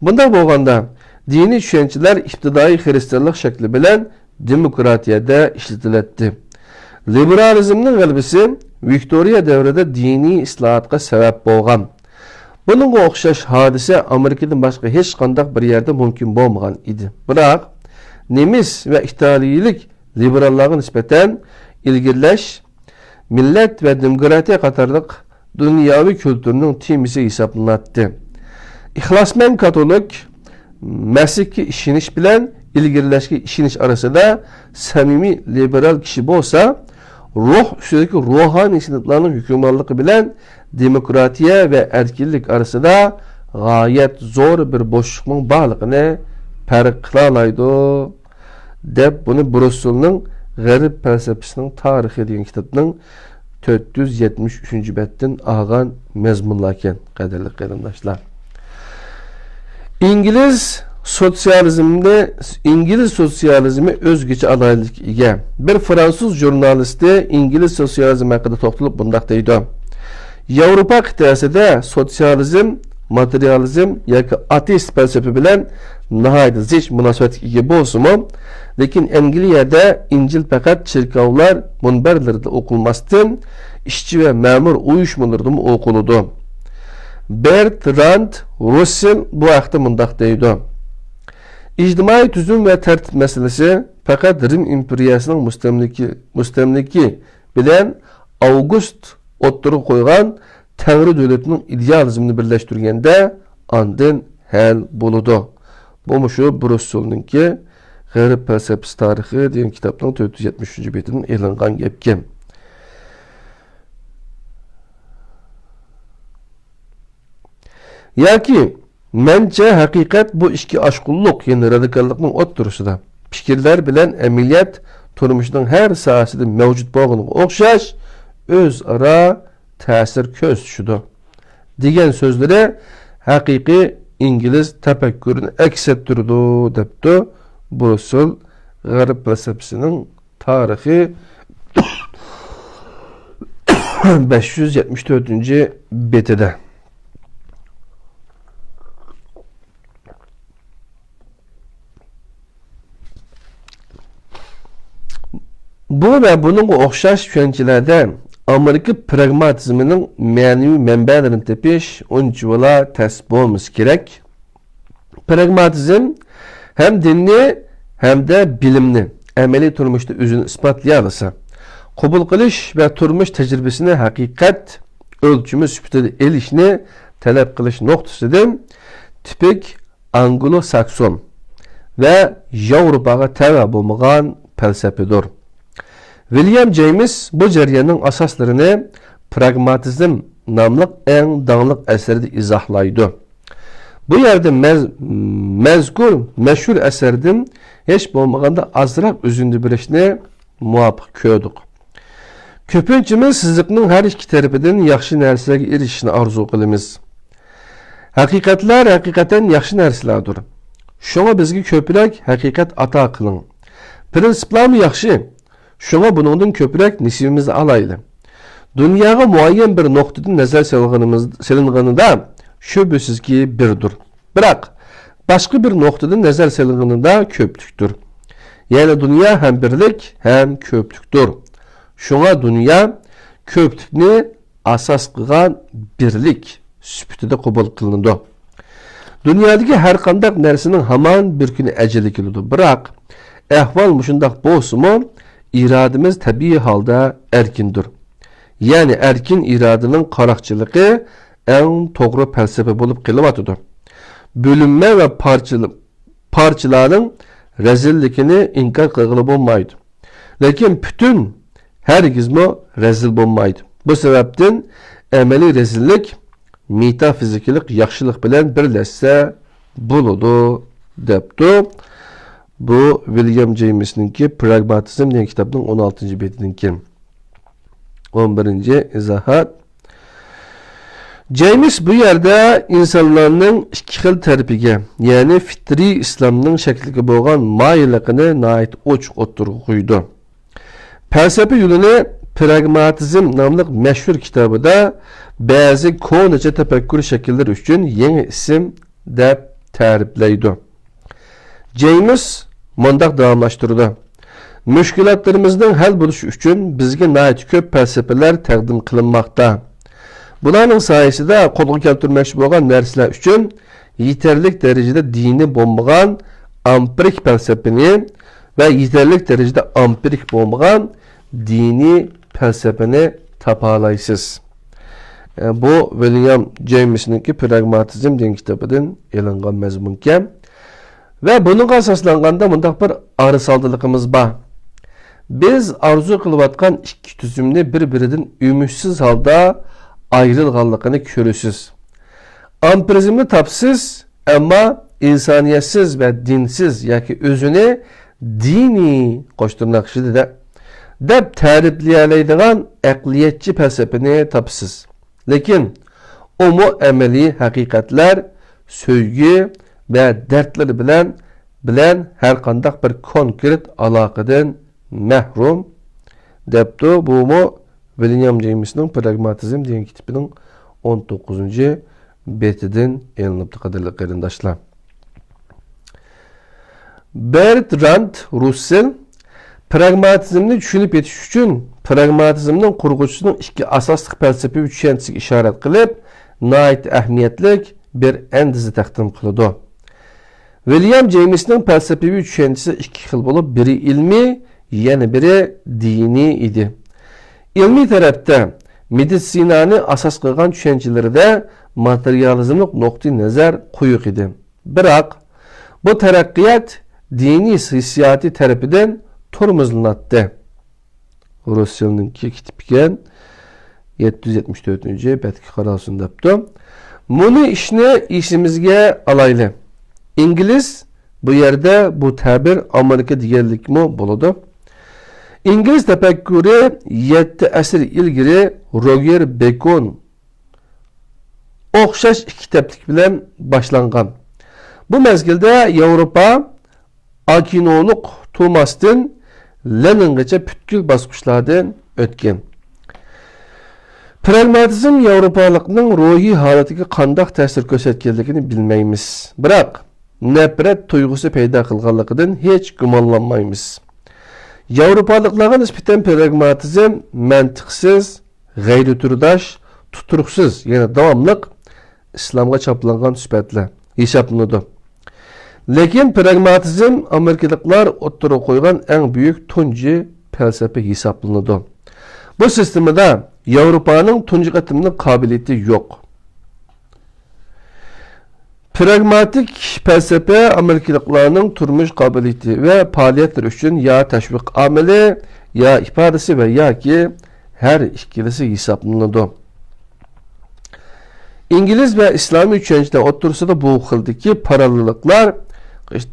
Bunda bolganda dini düşünceler iftidai Hristiyanlık şekli bilen demokratiyada işletiletti. Liberalizmnin galbisi Viktoriya devrede dini islahatga sebep bolgan. Bununla okşaş hadise Amerika'dan başka hiç qandaq bir yerde mümkün bolmagan idi. Biroq nemis ve İtaliyilik liberallarga nispeten ilgirleş, millet ve demokratiya qatarlıq dünyavi kültürünün temisi hesaplanatdı. İxlasmen katolik Mesihki işiniş bilen ilgirleşki işiniş arasında samimi liberal kişi bolsa, ruh üstündeki ruhani sınıflarının hükümranlığı bilen demokratiya ve erkinlik arasında gayet zor bir boşluğun bağlılığını fark kılalaydı. Dep bunu Brussel'nin Garip Felsefesinin Tarihi degan kitapның 473. bettin ağan mezmunlarken qadirli qarindoshlar. İngiliz sosyalizmi özgüçe alaylık ega. Bir Fransız jurnalisti İngiliz sosyalizmi hakkında toxtalib bundaq deydi. Avrupa qit'asida sosyalizm, materializm yoki ateist felsefe bilen nihayet zich münasebetga ega bo'lsa-mu, lekin Angliyada İncil faqat cherkovlar munbarlarida o'qilmasdan ishchi va ma'mur uyushmalarda o'qiladi. Bertrand Russell bu haqda mundaq deydi. İctimai tüzüm ve tertip meselesi fakat Rim imperiyasının mustamliki bilen August o'ttirib qo'ygan Tanrı devletinin idealizmini birleştirgende andın hal buludu. Bu şu Brussel'ninki Garip Felsefesi Tarihi degan kitapның 473. betinin e'longan gapki. Yoki Mence hakikat bu işki aşkulluk yani radikallıkның o'ttirishida fikirler bilen emniyet turmuşunun her sahasida mevcut bo'lganiga o'xshash o'zaro ta'sir ko'rsatishdi degan so'zlari haqiqiy İngiliz tafakkurini aks ettirdi debdi Brussel Garip felsefesinin tarihi 574. betida. Bu ve bunun o'xshash tushunchalarda Amerika pragmatizmining ma'naviy manbalarini tepish unchavola tas bo'lmasa kerak. Pragmatizm hem dinni hem de bilimni amaliy turmuşda o'zini isbotlay olsa, qabul qilish va turmush tajribasini haqiqat o'lchimi sifatida elishni talab qilish nuqtasidan tipik Anglo-Sakson ve Yevropaga tava bo'lmagan falsafadir. William James bu jarayonning asoslarini pragmatizm nomli eng danglik asarida izohlaydi. Bu yerde mezkur meşhur eserden hiç bo'lmaganda azroq o'zini berishni muvaffaq ko'rdik. Ko'pinchimiz sizlikning har ikki tarafidan yaxshi narsalarga erishishni orzu qilamiz. Haqiqatlar haqiqatan yaxshi narsalardir. Shunga bizga ko'proq haqiqat ato qiling. Prinsiplarmi yaxshi? Shunga buningdan ko'proq nasibimizni alaylik. Dunyoga muayyan bir nuqtadan nazar solinganida şüphesizki birdir. Biroq başka bir noktadan nazar salınğında köptüktür. Yani dünya hem birlik hem köptüktür. Şuna dünya köptükni asas kılgan birlik süpütüde kabul kılındı. Dünyadaki her kandak nersinin haman bir günü eceli kılıdı. Biroq ahval muşundaq bolsumu iradimiz tabii halda erkindir. Yani erkin iradenin qaroqchiligi en to'g'ri falsafa bo'lib qelyapti. Bölünme ve parçaların rezillikini inkar qilg'ili bo'lmaydi. Lekin bütün hergizmi rezil bo'lmaydi. Bu sebepten amaliy rezillik metafiziklik yaxshilik bilan birlashsa bo'ladi debdi. Bu William James'ninki Pragmatizm degan kitobning 16-betininki. 11. izohat. James bu yerde insanların iki xil tarafiga, yani fitri İslamның şekliga bo'lgan mayilligini nayt ochiq o'tirib qo'ydi. Falsafa yo'lini Pragmatizm nomli mashhur kitobida ba'zi ko'nacha tafakkur shakllari uchun yangi ism deb ta'riflaydi. James mundaq davomlashtirdi. Mushkulotlarimizning hal bo'lishi uchun bizga nayt ko'p falsafalar taqdim qilinmoqda. Bularning sayesinde qo'lga keltirmoqchi bo'lgan narsalar uchun yeterlik derecede dini bo'lmagan ampirik felsefeni ve yeterlik derecede ampirik bo'lmagan dini felsefeni topalaysiz. Bu William James'ninki Pragmatizm degan kitobidan e'longan mazmunken ve bunga asoslanganda mundaq bir arisaldiligimiz bor. Biz arzu qilayotgan ikki tuzumni bir-biridan ümidsiz holda ayrılganlıkını körüsüz. Ampirizmni tapsiz ama insaniyetsiz ve dinsiz yoki özünü dini qo'shtirmoqchi deb ta'riflaydigan aqliyatchi falsafani tapsiz. Lekin umu amaliy haqiqatlar, sevgi ve dertleri bilen her qandaq bir konkret aloqadan mahrum debdi. Bu mu William James'nin Pragmatizm degan kitobining 19-betidan e'linibdi qadrli qarindoshlar. Bertrand Russell pragmatizmni tushunib yetish uchun pragmatizmning qurg'uvchisining ikki asosli falsafiy tushunchasiga ishorat qilib, nihoyat ahamiyatli bir andiza taqdim qiladi. William James'ning falsafiy tushunchasi ikki xil bo'lib, biri ilmiy, yana biri diniy edi. İlmi tarafta medisinani asas qilgan tushunchalarida materializmlik nuqtai nazar quyuq edi. Biroq bu taraqqiyot diniy hissiyoti tarafidan tormozlanadi. Russell'ninki kitobiga 774-betga qaralsin debdi. Buni ishni esimizga alayli. İngiliz bu yerde bu tabir Amerika deganlikmi bo'ladi. İngiliz tefakkürü 7 asr ilgari Roger Bacon o'xshash ikki kitoblik bilan boshlangan. Bu mezgilde Avrupa akinoloq Thomas'tan Leningacha butkul bosqichlardan o'tgan. Pragmatizm Avropalikning ruhiy holatiga qanday ta'sir ko'rsatganligini bilmaymiz. Biroq nafrat tuyg'usi paydo qilganligidan hech gumonlanmaymiz. Yevropalıklarga nispeten pragmatizm mantıksız, gayri turdaş, tuturuksuz, yani davamlık İslamga çaplangan sübetler hesaplanıdı. Lekin pragmatizm Amerikalıklar oturup koygan en büyük tunci felsefe hesaplanıdı. Bu sistemde Avrupa'nın tunci katımının kabiliyeti yok. Pragmatik felsefe Amerikalıklarının turmuş kabiliyeti ve faaliyetleri için ya teşvik ameli, ya ifadesi ve ya ki her ikilisi hesaplanıdı. İngiliz ve İslami üçüncüde otursa da bu xildeki paralellikler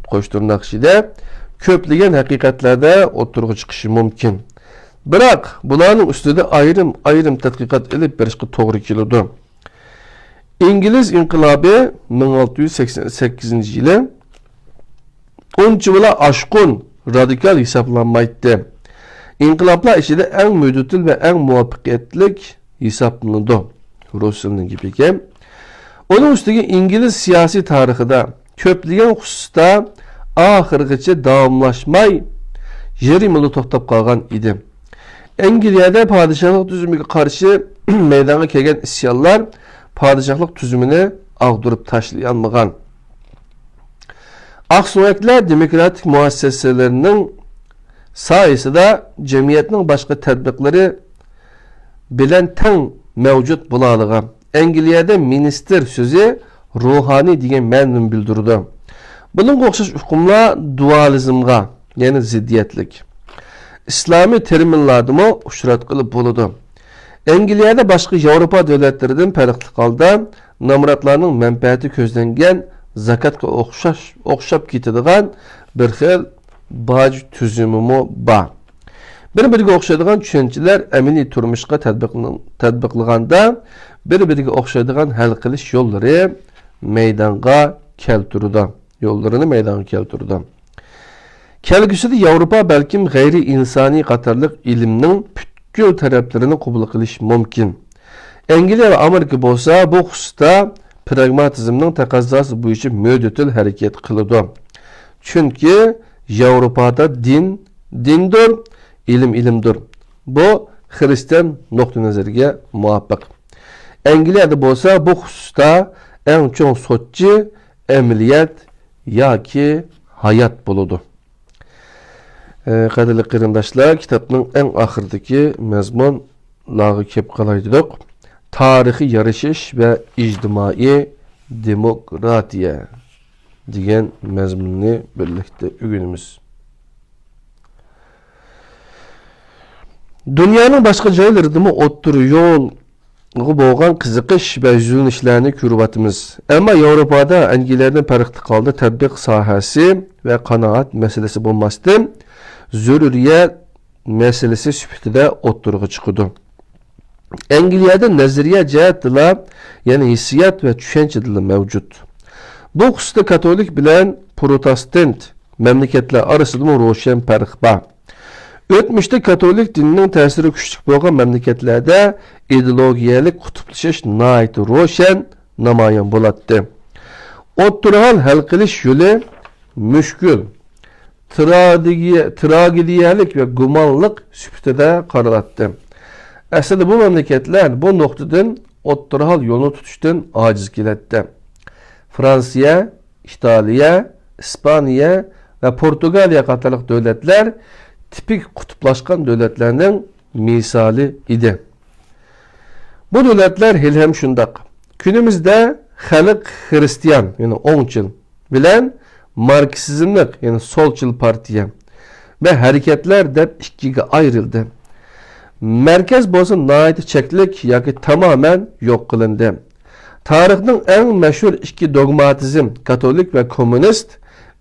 koşturnak ile köplegen hakikatlerde oturuğa çıkışı mümkün. Bırak bularning üstüde ayrım tadqiqat edip berishga to'g'ri keladi. İngiliz inqilabı 1688 yılı uncha bila aşkın radikal hesaplanmaydı. İnqilablar içinde en müdütül ve en muvaffakiyetlik hesaplanıdı. Rusya'nın gibi. Onun üstüge İngiliz siyasi tarihida köplegen hususta ahirgacha davamlaşmay 20 yılı to'xtab qolgan idi. Angliyada padişahlık tüzümüne karşı meydana kelgan isyanlar padişahlık tüzümünü ağdırıp taşlayanmıgan. Aksuaklar demokratik muasseselerinin sayesinde cemiyetinin başka tedbirleri bilen ten mevcut bulalığım. Angliyada minister sözü ruhani degan ma'noni bildirdi. Bunun o'xshash hukmlar dualizmga, yani ziddiyetlik. İslami terminlarımı uçuratqılı buludu. Angliyada başka Avrupa devletlerinden farklı halda namratlarının menfaati közlengen zakatga o'xshab ketadigan bir xil baj tüzümü var. Bir-biriga o'xshaydigan tushunchalar amaliy turmushga tatbiqlaganda bir-biriga o'xshaydigan hal qilish yo'llari meydanga keltirdi. Kelgüsüde Avrupa belki gayri insani qatarlıq ilimnin bütkül taraflarını qabul qilish mumkin. Angliya ve Amerika bolsa bu hususta pragmatizmning taqozosi bo'yicha mo'detül harakat qiladi. Chunki Avropada dindir, ilimdir. Bu Hristiyan nuqtai nazariga muvofiq. Angliyada bolsa bu hususta eng cho'ng sotchi amaliyat yoki hayat bo'ladi. Qadrli qarindoshlar, kitobning eng oxiridagi mazmun lag'i kelib qolaydiq. Tarixiy yarashish va ijtimoiy demokratiya degan mazmunni birlikda o'rganamiz. Dunyoning boshqa joylarida o'ttir yo'l bo'lgan qiziqish va yo'nalishlarni ko'ryapmiz. Ammo Yevropada Angliyadan farqli qoldi tatbiq sohasi va qanoat masalasi bo'lmasdan zaruriyat masalasi sifatida o'ttirg'i chiqdi. Angliyada nazariya jihatda, ya'ni hissiyot va tushunchalar mavjud. Bu xususda katolik bilan protestant mamlakatlar orasida ro'shan farq bor. O'tmishda katolik dinining ta'siri kuchli bo'lgan mamlakatlarda ideologiyalik qutblashish nihoyat ro'shan namoyon bo'ladi. O'ttirhal hal qilish yo'li mushkul, tragediyalik ve gumanlık sifatida qaraladi. Aslında bu memleketler bu noktadan o'ttirhal yolunu tutuştan aciz keladi. Fransiya, İtaliya, İspaniya ve Portugaliya qatorliq devletler tipik kutuplaşkan devletlerinin misali idi. Bu devletler hem şundak. Günümüzde xalq Hristiyan, yani o'ngchil bilen Marksizmlik, yani solchil partiya ve hareketler deb ikkiga ayrıldı. Merkez bo'lsa nihoyat cheklik yoki tamamen yok qilindi. Tarixning eng mashhur ikki dogmatizm, katolik ve komünist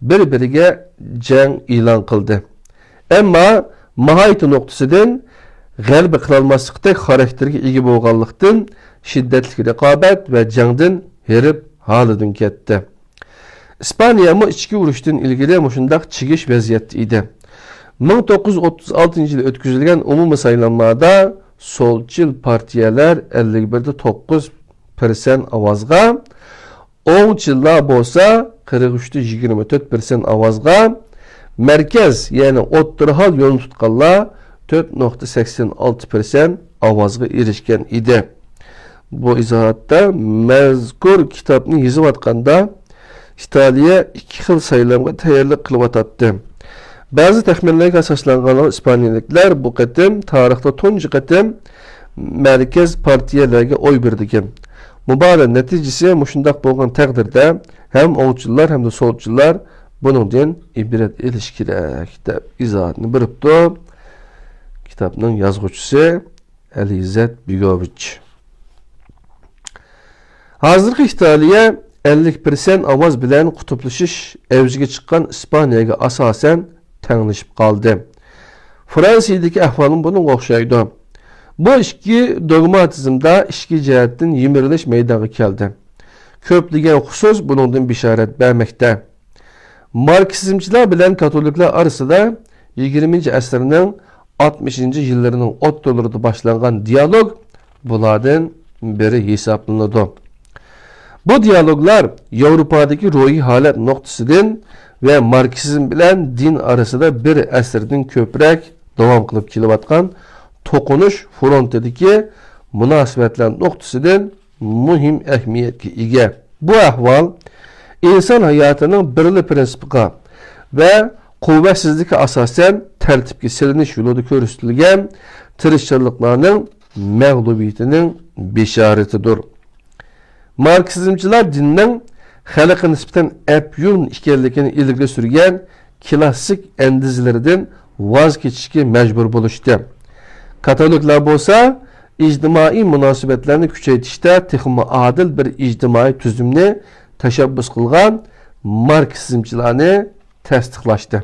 bir-biriga jang e'lon qildi. Ammo nihoyat nuqtasidan g'alaba qilolmaslikdek xarakterga ega bo'lganlikdan shiddatli raqobat ve jangdan herib holidan ketdi. İspanya mı içki urushdan ilgili mushundaq chigish vaziyatda edi. 1936 yılı ötküzülgen umumi saylanmada solchil partiyalar 51.9% avazga, o'ngchillar bo'lsa 43.24% avazga, Merkez yani o'ttirı hal yo'lini tutganlar 4.86% ovozga erishgan edi. Bu izohatda mazkur kitobni yozib atganda İtaliya ikki xil saylamga tayyorlik qilib atadi. Ba'zi taxminlarga asoslangan ispaniyaliklar bu qatim tarixda tunji qatim merkez partiyalarga oy berdigan. Muborak natijasi mushundaq bo'lgan taqdirda ham o'ngchilar ham da solchilar buningdan ibrat elish kerak deb izohatni beribdi. Kitobning yozuvchisi Elizet Bigovich. Hozirgi İtaliya 50% ovoz bilan qutuplashish avjiga chiqqan Ispaniyaga asosan tenglashib qoldi. Fransiyadagi ahvolim bunga o'xshaydi. Bu ikki dogmatizmda ikki jihatdan yimirilish maydonga keldi. Ko'plagan xusus buningdan bishorat bermoqda. Marksizmchilar bilan katoliklar orasida 20-asrning 60-yillarining o'rtalarida boshlangan dialog bulardan biri hisoblanadi. Bu diyaloglar Yevropadagi ruhiy holat nuqtasidan ve Marksizm bilan din arasida bir asrdan ko'proq davom qilib kelayotgan to'qinish frontidagi munosabatlar nuqtasidan muhim ahamiyatga ega. Bu ahvol inson hayotining birli prinsipiga ve quvvatsizlikka asosan tartibga silinish yo'lida ko'rsatilgan tirishchiliklarning mag'lubiyatining beshoratidir. Marksizmchilar dinning xalqqa nisbatan apyun ekanligini ilgari surgan klassik andizlaridan voz kechishga majbur bo'lishdi. Katoliklar bo'lsa, ijtimoiy munosabatlarni kuchaytirishda texmi adil bir ijtimoiy tuzumni tashabbus qilgan marksizmchilarni tasdiqlashdi.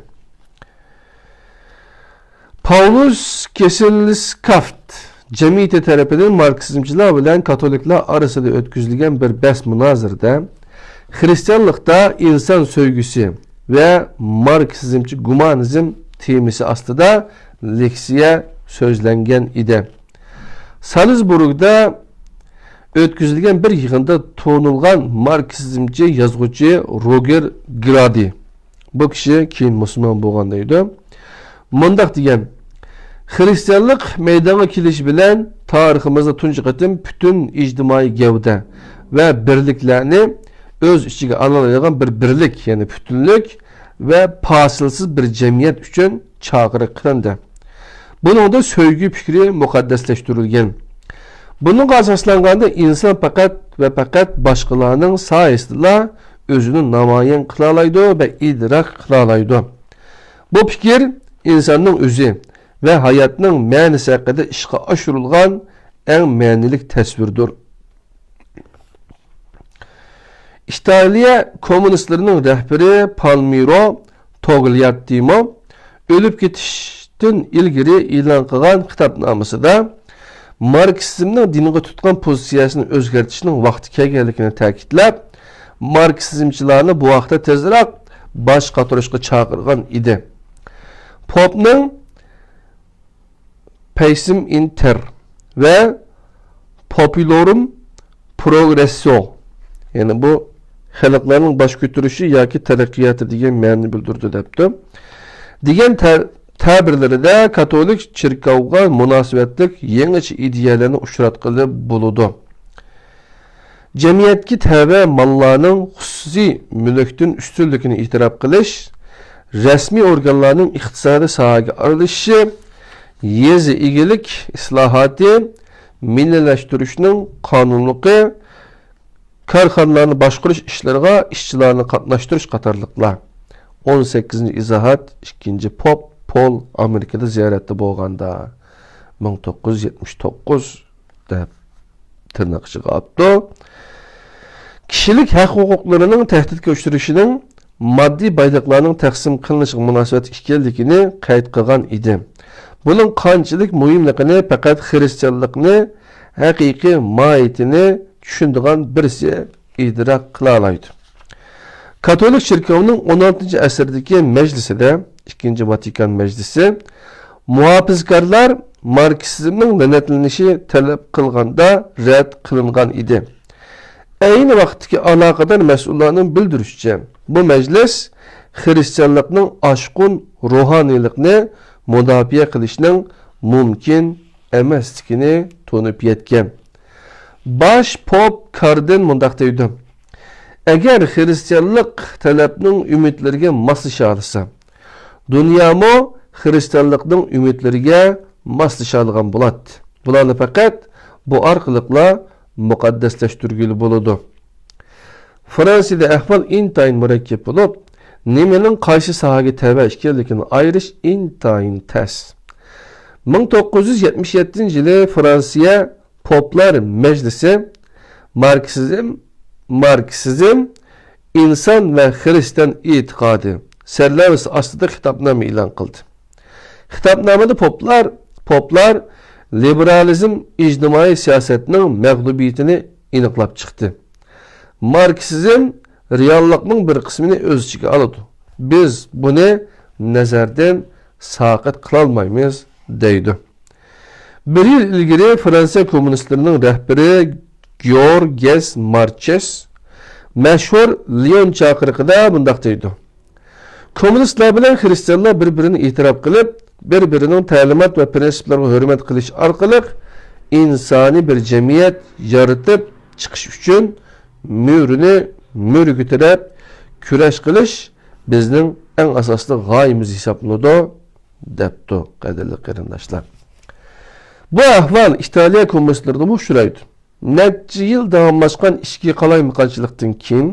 Paulus Kesselskaft jamiyati tarafidan marksizmchilar bilan katoliklar orasida o'tkazilgan bir bahs munozirada Hristiyanlıkta insan sevgisi ve Marksizmci gumanizm temisi aslında leksiya sözlengen idi. Salzburg'da o'tkazilgan bir yig'inda to'nilgan Marksizmci yozuvchi Roger Grady. Bu kishi keyin musulmon bo'lgan edi. Mundaq degan: Hristiyanlık meydana kelishi bilan tariximizda tunji qatim bütün ijtimoiy gavda ve birliklarni öz içine alalaydigan bir birlik yani bütünlük ve pasilsiz bir cemiyet üçün çağrı kılındı. Bunun da sevgi fikri mukaddesleştirilgen. Bunun asaslanganda insan fakat başkalarının sayesinde özünü namayan kılalaydı ve idrak kılalaydı. Bu fikir insanın özü ve hayatının mənisi hakkında işe aşırılgan en mənilik təsvirdir. İtalya komünistlerinin rehberi Palmiro Togliatti ölüp ketişten ilgiri ilan kılgan kitapnamasida Marksizmning dinga tutgan pozitsiyasini o'zgartirishning vaqti kelganligini ta'kidlab, Marksizmchilarni bu vaqtda tezroq bosh qotirishga chaqirgan edi. Popning Pacem Inter ve Populorum Progresso yani bu xalqlarning baş götürüşü yoki taraqqiyoti degan ma'ni bildirdi debdi. Degan ta'birlarida katolik chirkovga munosabatlik yangicha ideyalarni uchratqili bo'ladi. Jamiyatga tava mallarning xususiy mulkdan ustunligini e'tirof qilish, rasmiy organlarning iqtisodiy sohaga aralashishi, yezi egilik islohoti, milliylaştirishning qonunligi, karxanalarni boshqarish ishlariga ishchilarni qatnashtirish qatorliqlar. 18. izohat 2. Pop Paul Amerikada ziyoratda bo'lganda 1979 deb tırnaq ichiga olibdi. Kishilik haq huquqlarining tahdidga uchrashining moddiy boyliqlarning taqsim qilinishiga munosabat ekanligini qayd qilgan edi. Buning qanchalik muhimligini faqat xristianlikni haqiqiy mohiyatini tushundigan birisi idrak qila oladi. Katolik chirkovning 16. asrdagi majlisida 2. Vatikan majlisi muhofizkorlar Marksizmning la'natlanishi talab qilganda rad qilingan edi. Ayni vaqtdagi aloqador mas'ullarning bildirishicha, bu majlis Hristiyanlıkның aşkın ruhaniylikni mudafiye qilishning mumkin emasligini tunib yetgan. Baş pop Karden mundaq deydi. Eğer Hristiyanlık talabning ümitlerine maslasha olsa, dunyomo Hristiyanlıkning ümitlerine maslasha olgan bo'ladi. Bularni faqat bu orqaliqla muqaddaslaştırgili bo'ladi. Fransiyada ahvol intayin murakkab bo'lib, nimenin qaysi sohaga tava ekanligini ayirish intayin tas. 1977-yili Fransiya Poplar Meclisi Marksizm, inson va Hristiyan e'tiqodi sarlavhasi ostida xitobnoma e'lon qildi. Xitobnomada poplar liberalizm ijtimoiy siyosatning mag'lubiyatini aniqlab chiqdi. Marksizm reallikning bir qismini o'z ichiga oladi. Biz buni nazardan saqit qila olmaymiz deydi. Bir yil ilgari Fransiya kommunistlarining rahbari Georges Marchais mashhur Lyon chaqiriqida bundaq deydi. Kommunistlar bilan Hristiyanlar bir-birini e'tirof qilib, bir-birining ta'limot va prinsiplariga hurmat qilish orqali insoniy bir jamiyat yaratib chiqish uchun mürini ko'tarib kurash qilish bizning eng asosli g'oyamiz hisoblanadi, debdi qadrli qarindoshlar. Bu ahvol İtaliya kommunistlarida uchraydi. Necha yil davomlashgan ichki qalaymiqonchilikdan keyin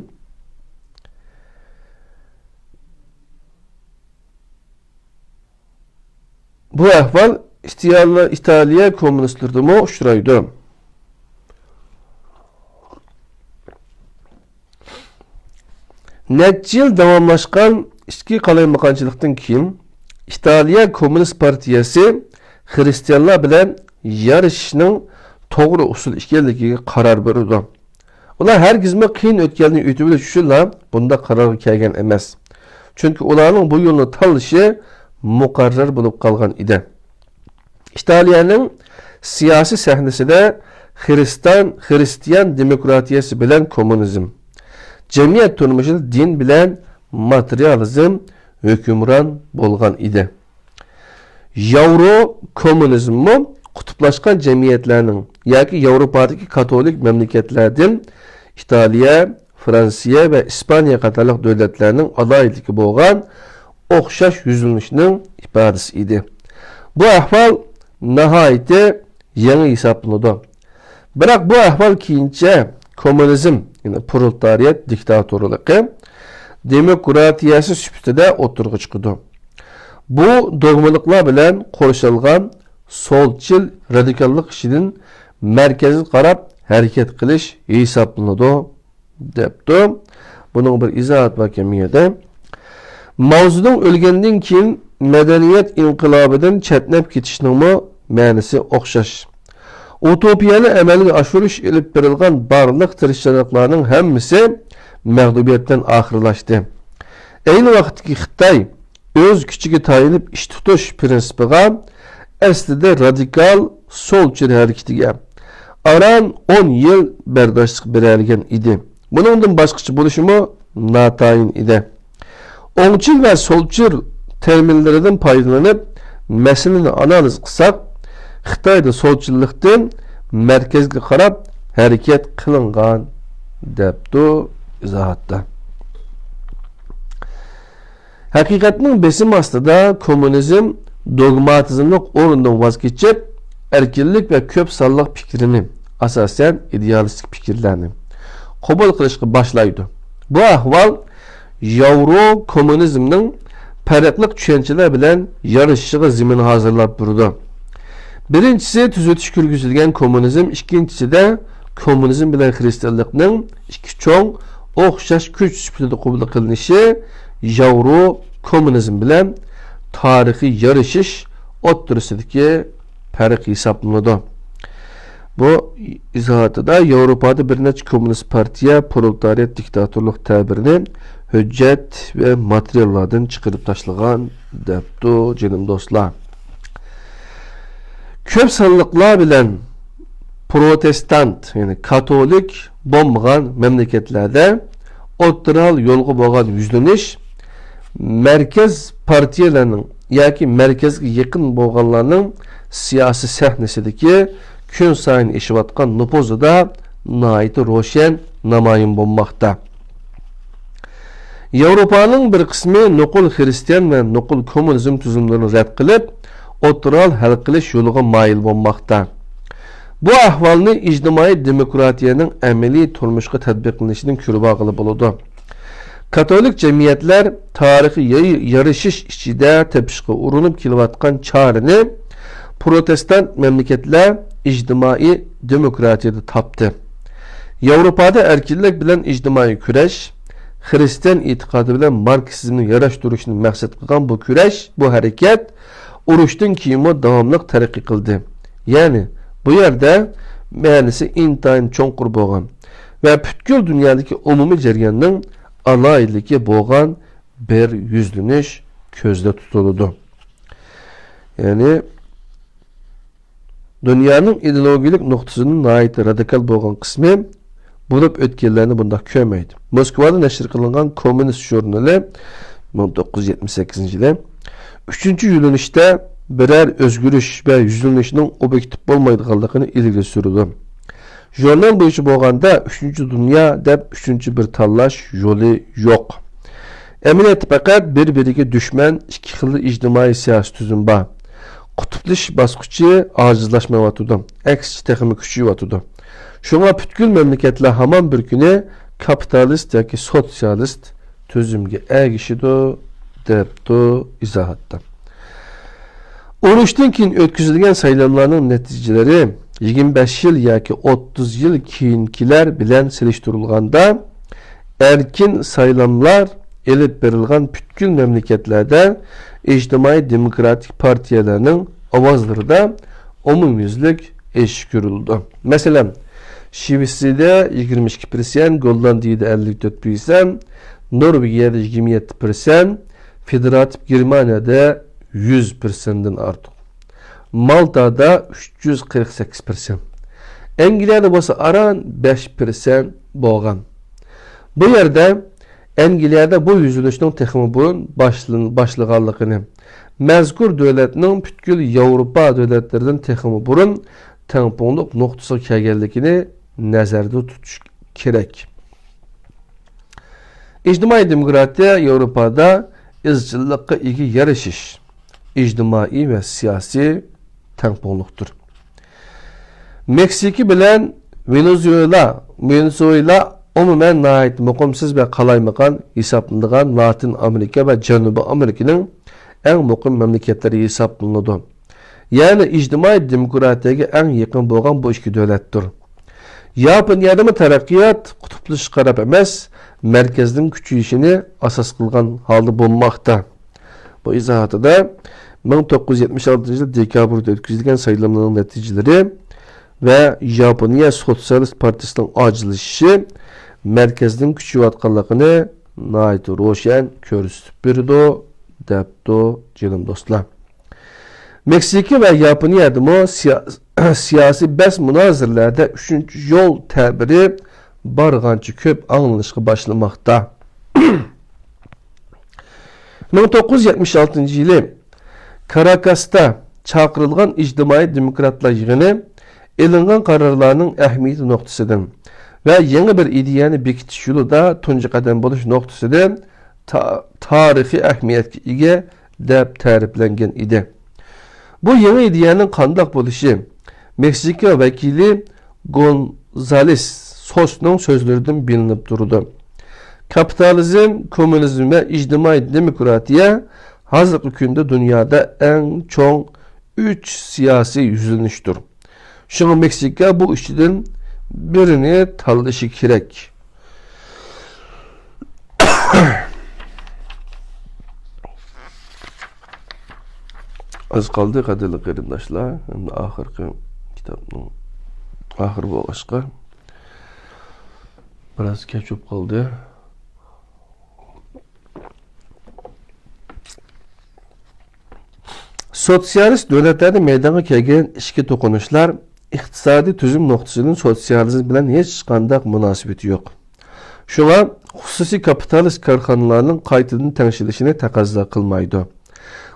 bu ahvol İtaliya kommunistlarida uchraydi. Necha yil davomlashgan ichki qalaymiqonchilikdan keyin İtaliya Komünist Partiyasi Hristiyanlar bilan yarashishning to'g'ri usul ekanligiga qaror berdi. Ular hargizmi qiyin o'tganini o'tib bilish uchun bunda qarorga kelgan emas. Chunki ularning bu yo'lni tanlashi muqarrar bo'lib qolgan edi. İtaliyaning siyosiy sahnasida Hristiyan demokratiyasi bilan kommunizm, jamiyat turmushida din bilan materializm hükümran bo'lgan edi. Yevro kommunizmi kutuplaşkan cemiyetlerinin yoki Yevropadagi katolik memleketlerden İtaliya, Fransiya ve İspanya qatorliq davlatlarning adoyitligi bo'lgan o'xshash yuzlanishning ifodasi edi. Bu ahvol nihoyatda yangi hisoblanadi. Biroq bu ahvol keyincha kommunizm, ya'ni proletariat diktatorligi demokratiyasi sifatida o'tirg'i chiqdi. Bu dogmalıklar bilan qo'shilgan solchil radikallik ishining markaziga qarab harakat qilish hisoblanadi, debdi. Buning bir izohat bor kamiyada. Mavzuning o'lgandan keyin madaniyat inqilobidan chatnab ketishning ma'nosi o'xshash. Utopiyani amalga oshirish ilib berilgan barliq tirishchiliklarning hammasi mag'lubiyatdan oxirlashdi. Ayni vaqtdagi Xitoy öz küçüğü tayinib iş tutuş prinsipiga aslida radikal solchil hareketiga aran 10 yil bardoshlik beralgan edi. Buningdan boshqacha bo'lishimi notayin edi. O'ngchil va solchil terminlaridan foydalanib masalani analiz qilsak, Xitoyda solchillikdan markazga qarab harakat qilingan debdi izohatda. Hakikatning besim ostida kommunizm dogmatizmlik o'rnidan voz kechib, erkinlik ve ko'p sonliq fikrini, asosan idealistik fikrlarni qabul qilishga boshlaydi. Bu ahvol Yevro kommunizmning farqli tushunchalar bilan yarashishiga zamin hozirlab turdi. Birinchisi tuzatish kirgizilgan kommunizm, ikkinchisi de kommunizm bilan Hristiyanlikning ikki cho'ng o'xshash kuch sifatida qabul qilinishi Yevro kommunizm bilan tarixiy yarashish o'ttirisidagi farq hisoblanadi. Bu izohatida Yevropada bir necha kommunist partiya proletariat diktatorlik tabirini hujjat ve materiallardan chiqarib tashlagan debdi jinim do'stlar. Ko'p sonliqlar bilan protestant, yani katolik bo'lmagan mamlakatlarda o'ttiral yo'lga bo'lgan yuzlanish merkez partiyalarning yoki merkezga yaqin bo'lganlarning siyosiy sahnasidagi kun sayin eshivatgan nupuzida nihoyat ro'shan namoyon bo'lmoqda. Yevropaning bir qismi nuqul xristian va nuqul kommunizm tuzumlarini rad qilib, o'tiral hal qilish yo'liga moyil bo'lmoqda. Bu ahvolni ijtimoiy demokratiyaning amaliy turmushga tatbiq qilishining ko'ribog'ili bo'ladi. Katolik jamiyatlar tarixiy yarashish ichida tepishga urinib kelayotgan chorani protestant mamlakatlar ijtimoiy demokratiyada topdi. Yevropada erkinlik bilan ijtimoiy kurash, Hristiyan e'tiqodi bilan marksizmni yarashtirishni maqsad qilgan bu kurash, bu harakat urushdan keyin davomli taraqqiy qildi. Ya'ni bu yerda ma'nosi intayin cho'nqur bo'lgan va butkul dunyodagi umumiy jarayonning alayidligi bo'lgan bir yuzlanish ko'zda tutiladi. Ya'ni dunyoning ideologik nuqtasining nihoyat radikal bo'lgan qismi bo'lib o'tganlarni bunda ko'rmaydi. Moskvada nashr qilingan Kommunist jurnali 1978-yili 3-yo'linishda birer o'zgarish va yuzlanishning obyektiv bo'lmaydiganligini ilgari surdi. Jurnal bo'yicha bo'lganda 3-dunyo deb 3-bir tanlash yo'li yo'q. Amaliyotda faqat bir-biriga dushman ikki xil ijtimoiy siyosiy tuzum bor. Qutblish bosqichi ojizlashmayotdi, aksicha texnik kuchayotdi. Şuna butkul memleketler hamon bir kuni kapitalist yoki sotsialist tuzumga ergishidi debdi izohatda. Urushdan keyin o'tkazilgan saylovlarning natijalari 25 yil yoki 30 yil keyingilar bilan selishtirilganda erkin saylovlar elib berilgan butkul mamlakatlarda ijtimoiy demokratik partiyalarning ovozlarida umumyuzlik eshish ko'rildi. Masalan, Şivisi'de 22%, Gollandiya'da 54%, Norveç'de 27%, Federatif Germanya'da 100%'den artık. Malta'da 348%. Engilya'da bolsa aran 5% bo'lgan. Bu yerde Engilya'da bu yüzülüşün texmi burun başlıqanlığını, mazkur devletinin butkul Yevropa devletlerinden texmi burun tamponluq noktası kelganligini nazarda tutish kerak. İctimai demokratiya Yevropada izchillikqa ega yarashish, ijtimoiy va siyosiy tamponliqdir. Meksika bilan Venezuela umuman nihoyat muqimsiz va qalaymaqan hisoblanadigan Latin Amerika va Janubiy Amerikaning eng muqim mamlakatlari hisoblanadi. Yani ijtimoiy demokratiyaga eng yaqin bo'lgan bu ikki davlatdir. Yaponiyada taraqqiyot qutblish qarab emas, markazning kuchayishini asos qilgan holda bo'lmoqda. Bu izohatida 1976-yil dekabrda o'tkazilgan saylovlarning natijalari va Yaponiya Sotsialist partiyasining ojilishishi markazning kuchayotganligini nihoyat ro'shan ko'rsatib berdi, debdi jinim do'stlar. Meksika ve Yaponiyada siyasi bas münazirlerde 3. yol tabiri barğancha ko'p anglashga başlamakta. 1976-yili Karakas'ta çağırılgan ijtimoiy demokratlar yig'ini elingan qarorlarning ahamiyati nuqtasidan ve yeni bir ideyani bekitish yo'lida tunji qadam bo'lish nuqtasidan tarixiy ahamiyatga ega deb ta'riflangan edi. Bu yeni ideyanın qandaq bo'lishi Meksika vakili Gonzales Sos'ның sözlerinden bilinib durdu. Kapitalizm, komünizm ve ijtimoiy demokratiya hozirgi kunda dünyada en çoğ 3 siyasi yüzlanishdir. Şuna Meksika bu işçiden birini tanlashi kerak. Az kaldı qadrli qarindoshlar, endi oxirgi kitobning oxir bo'lishqa biroz kech bo'lib qoldi. Sotsialist davlatlarda meydonga kelgan ishki to'qinishlar iqtisodiy tuzum nuqtasining sotsializm bilan hech qanday munosabati yo'q. Şuna xususiy kapitalist korxonalarning qaytadan tengshilishini taqozo qilmaydi.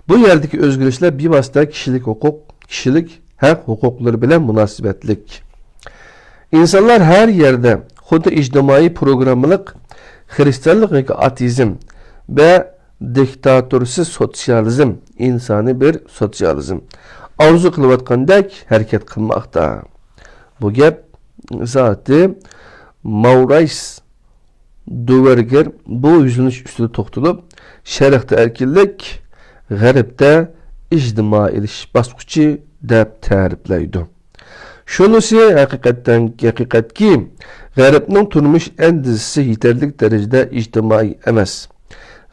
Bu yerdagi o'zgarishlar bevosita kishilik haq huquqlari bilan munosabatlik. İnsanlar her yerde xuddi ijtimoiy programmalik xristianlik yoki ateizm ve diktatorsiz sotsializm, insani bir sotsializm arzu qilayotgandek harakat qilmoqda. Bu gap zoti Maurice Duverger bu yüzleniş üstüne toxtalib, Şərqdə erkinlik, Ғərbdə ictimailik basqıcı deb tərifləydi. Şunisi haqiqatki, Ғərbning turmuş endişisi yeterlik derecede ictimai emas.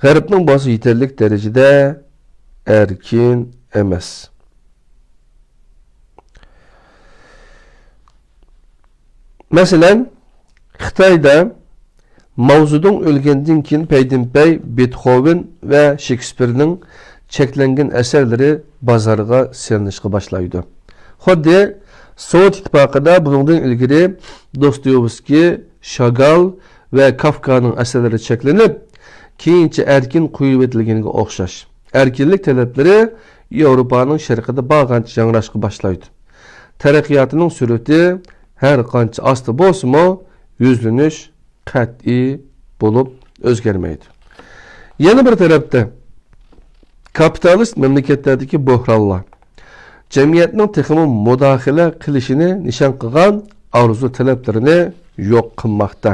Ғərbning bosi yeterlik derecede erkin emas. Mesela Xitayda mavzudun ölgəndən keyin peydinpey Beethoven ve Shakespeare'nin çeklengen eserleri bazarga selinishga başlaydı. Xuddi Sovet İttifaqıda bundan ilgili Dostoyevskiy, Chagall ve Kafka'nın eserleri çeklenip keyinçe erkin qo'yib etilganiga o'xshash. Erkinlik talabları Avrupa'nın şərqida bağlanç yangrashga başlaydı. Taraqqiyotning surati her qancha asti bo'lsa-mu, yüzlenish qat'iy bo'lib o'zgarmaydi. Yana bir tarafda kapitalist mamlakatlardagi bo'hronlar jamiyatning texmi mudohala qilishini nishon qilgan arzu talablarini yo'q qilmoqda.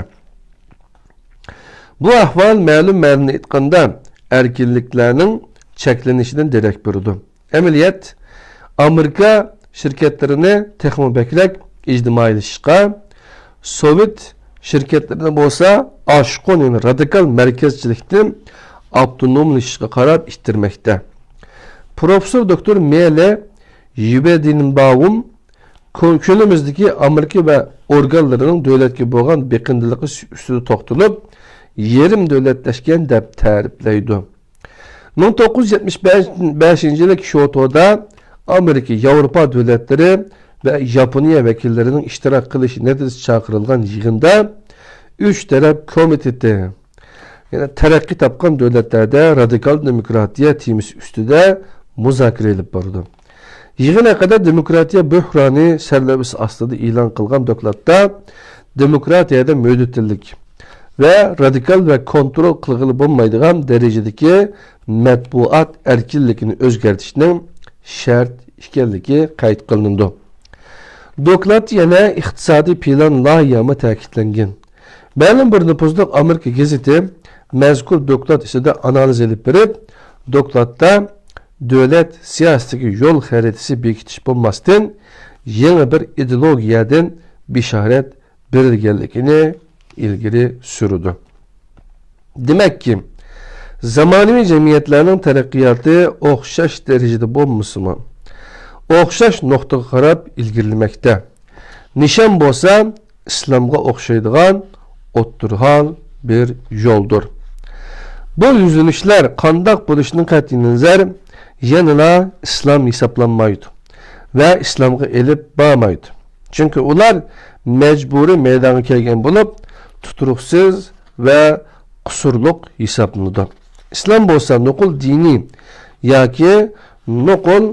Bu ahvol ma'lum ma'noni aytganda erkinliklarning cheklanishidan derak berdi. Amaliyat Amerika şirketlerini texmi beklak ijtimoiylashishga, Sovet şirketlerine bo'lsa aşkın yani radikal merkezcilikten avtonomlashishga qarab ittirmekte. Profesör Doktor Mele Yubedinbaum günümüzdeki Amerika ve organlarının devletki bo'lgan beqindiligi ustida to'xtalib, yerim devletleşken deb ta'riflaydi. 1975-yil Kyoto'da Amerika, Avrupa devletleri ve Japonya vekillerinin iştirak kılışı neticesi çağırılgan yığında 3 taraf komiteti yani terakki tapkan devletlerde radikal demokratiya temisi üstüde muzakere edip bardı. Yığına kadar demokratiya böhrani serlebisi aslında ilan kılgan dokladda demokratiyada mövcutlik ve radikal ve kontrol kılgılı bulmaydıgan derecedeki matbuat erkinlikini özgertişinin şart işkenligi kayıt kılındı. Doklad yana iqtisodiy plan loyihasi ta'kidlangan. Ma'lum bir nüfuzluq Amerika gazeti mazkur doklad ustida analiz elib berib, dokladda davlat siyosatiga yo'l xaritasi bekitish bo'lmasdan yangi bir ideologiyadan bishorat berilganligini ilgari surdi. Demakki, zamonaviy jamiyatlarning taraqqiyoti o'xshash darajada bo'lmasmi? O'xshash nuqtaga qarab ilgirilmekte. Nişan bo'lsa İslamga o'xshaydigan o'ttirhal bir yo'ldir. Bu yüzlenişler qandaq bo'lishning qat'iy nazar yanıla İslam hisoblanmaydi ve İslamga elib bormaydi. Çünkü ular mecburi meydana kelgan bo'lib, tuturuqsiz ve qusurluq hisoblanadi. İslam bo'lsa nuqul dini yoki nuqul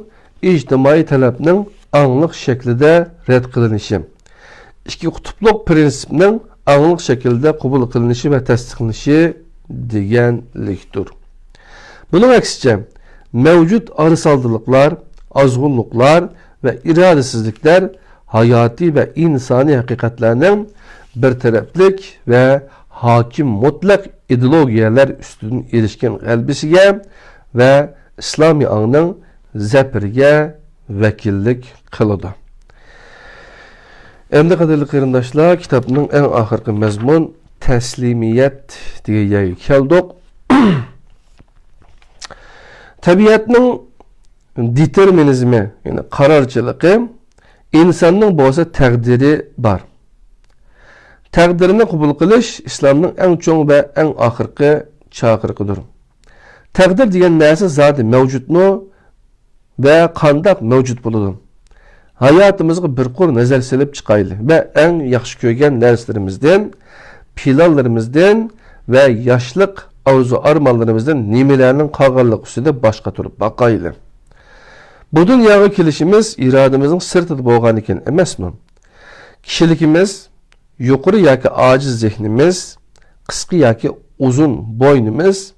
ijtimoiy talabning angliq shaklida rad qilinishi, ikki qutblik prinsipning angliq shaklda qabul qilinishi va tasdiqlanishi deganlikdir. Bunun aksice mevcut arısaldıklar, azgınlıklar ve iradesizlikler hayati ve insani hakikatlerinin bir taraflik ve hakim mutlak ideologiyalar üstün erişken elbisiye ve İslami anının zepirge vekillik kılıdı. Endi qadirli qarindoshlar, kitapның en ahirki mezmun teslimiyet diye yayı keldik. Tabiatning determinizmi, yani qarorchiligi insonning bo'lsa taqdiri bor. Taqdirini qabul qilish islomning eng cho'ng va eng oxirgi chaqiriqidir. Taqdir degan narsa zoti mavjudmi ve qandaq mavjud bo'ladi. Hayotimizga bir qur nazar silib chiqayli ve en yaxshi ko'rgan narsalarimizdan planlarımızdan ve yaşlık arzu armanlarımızdan nimelerinin kalganlık üstüde başka turup bakaylı. Bu dünyaya kelişimiz iradımızın sırtıda boğan iken emesmi? Kişilikimiz, yukarı yaki aciz zihnimiz, kıskı yaki uzun boynumuz,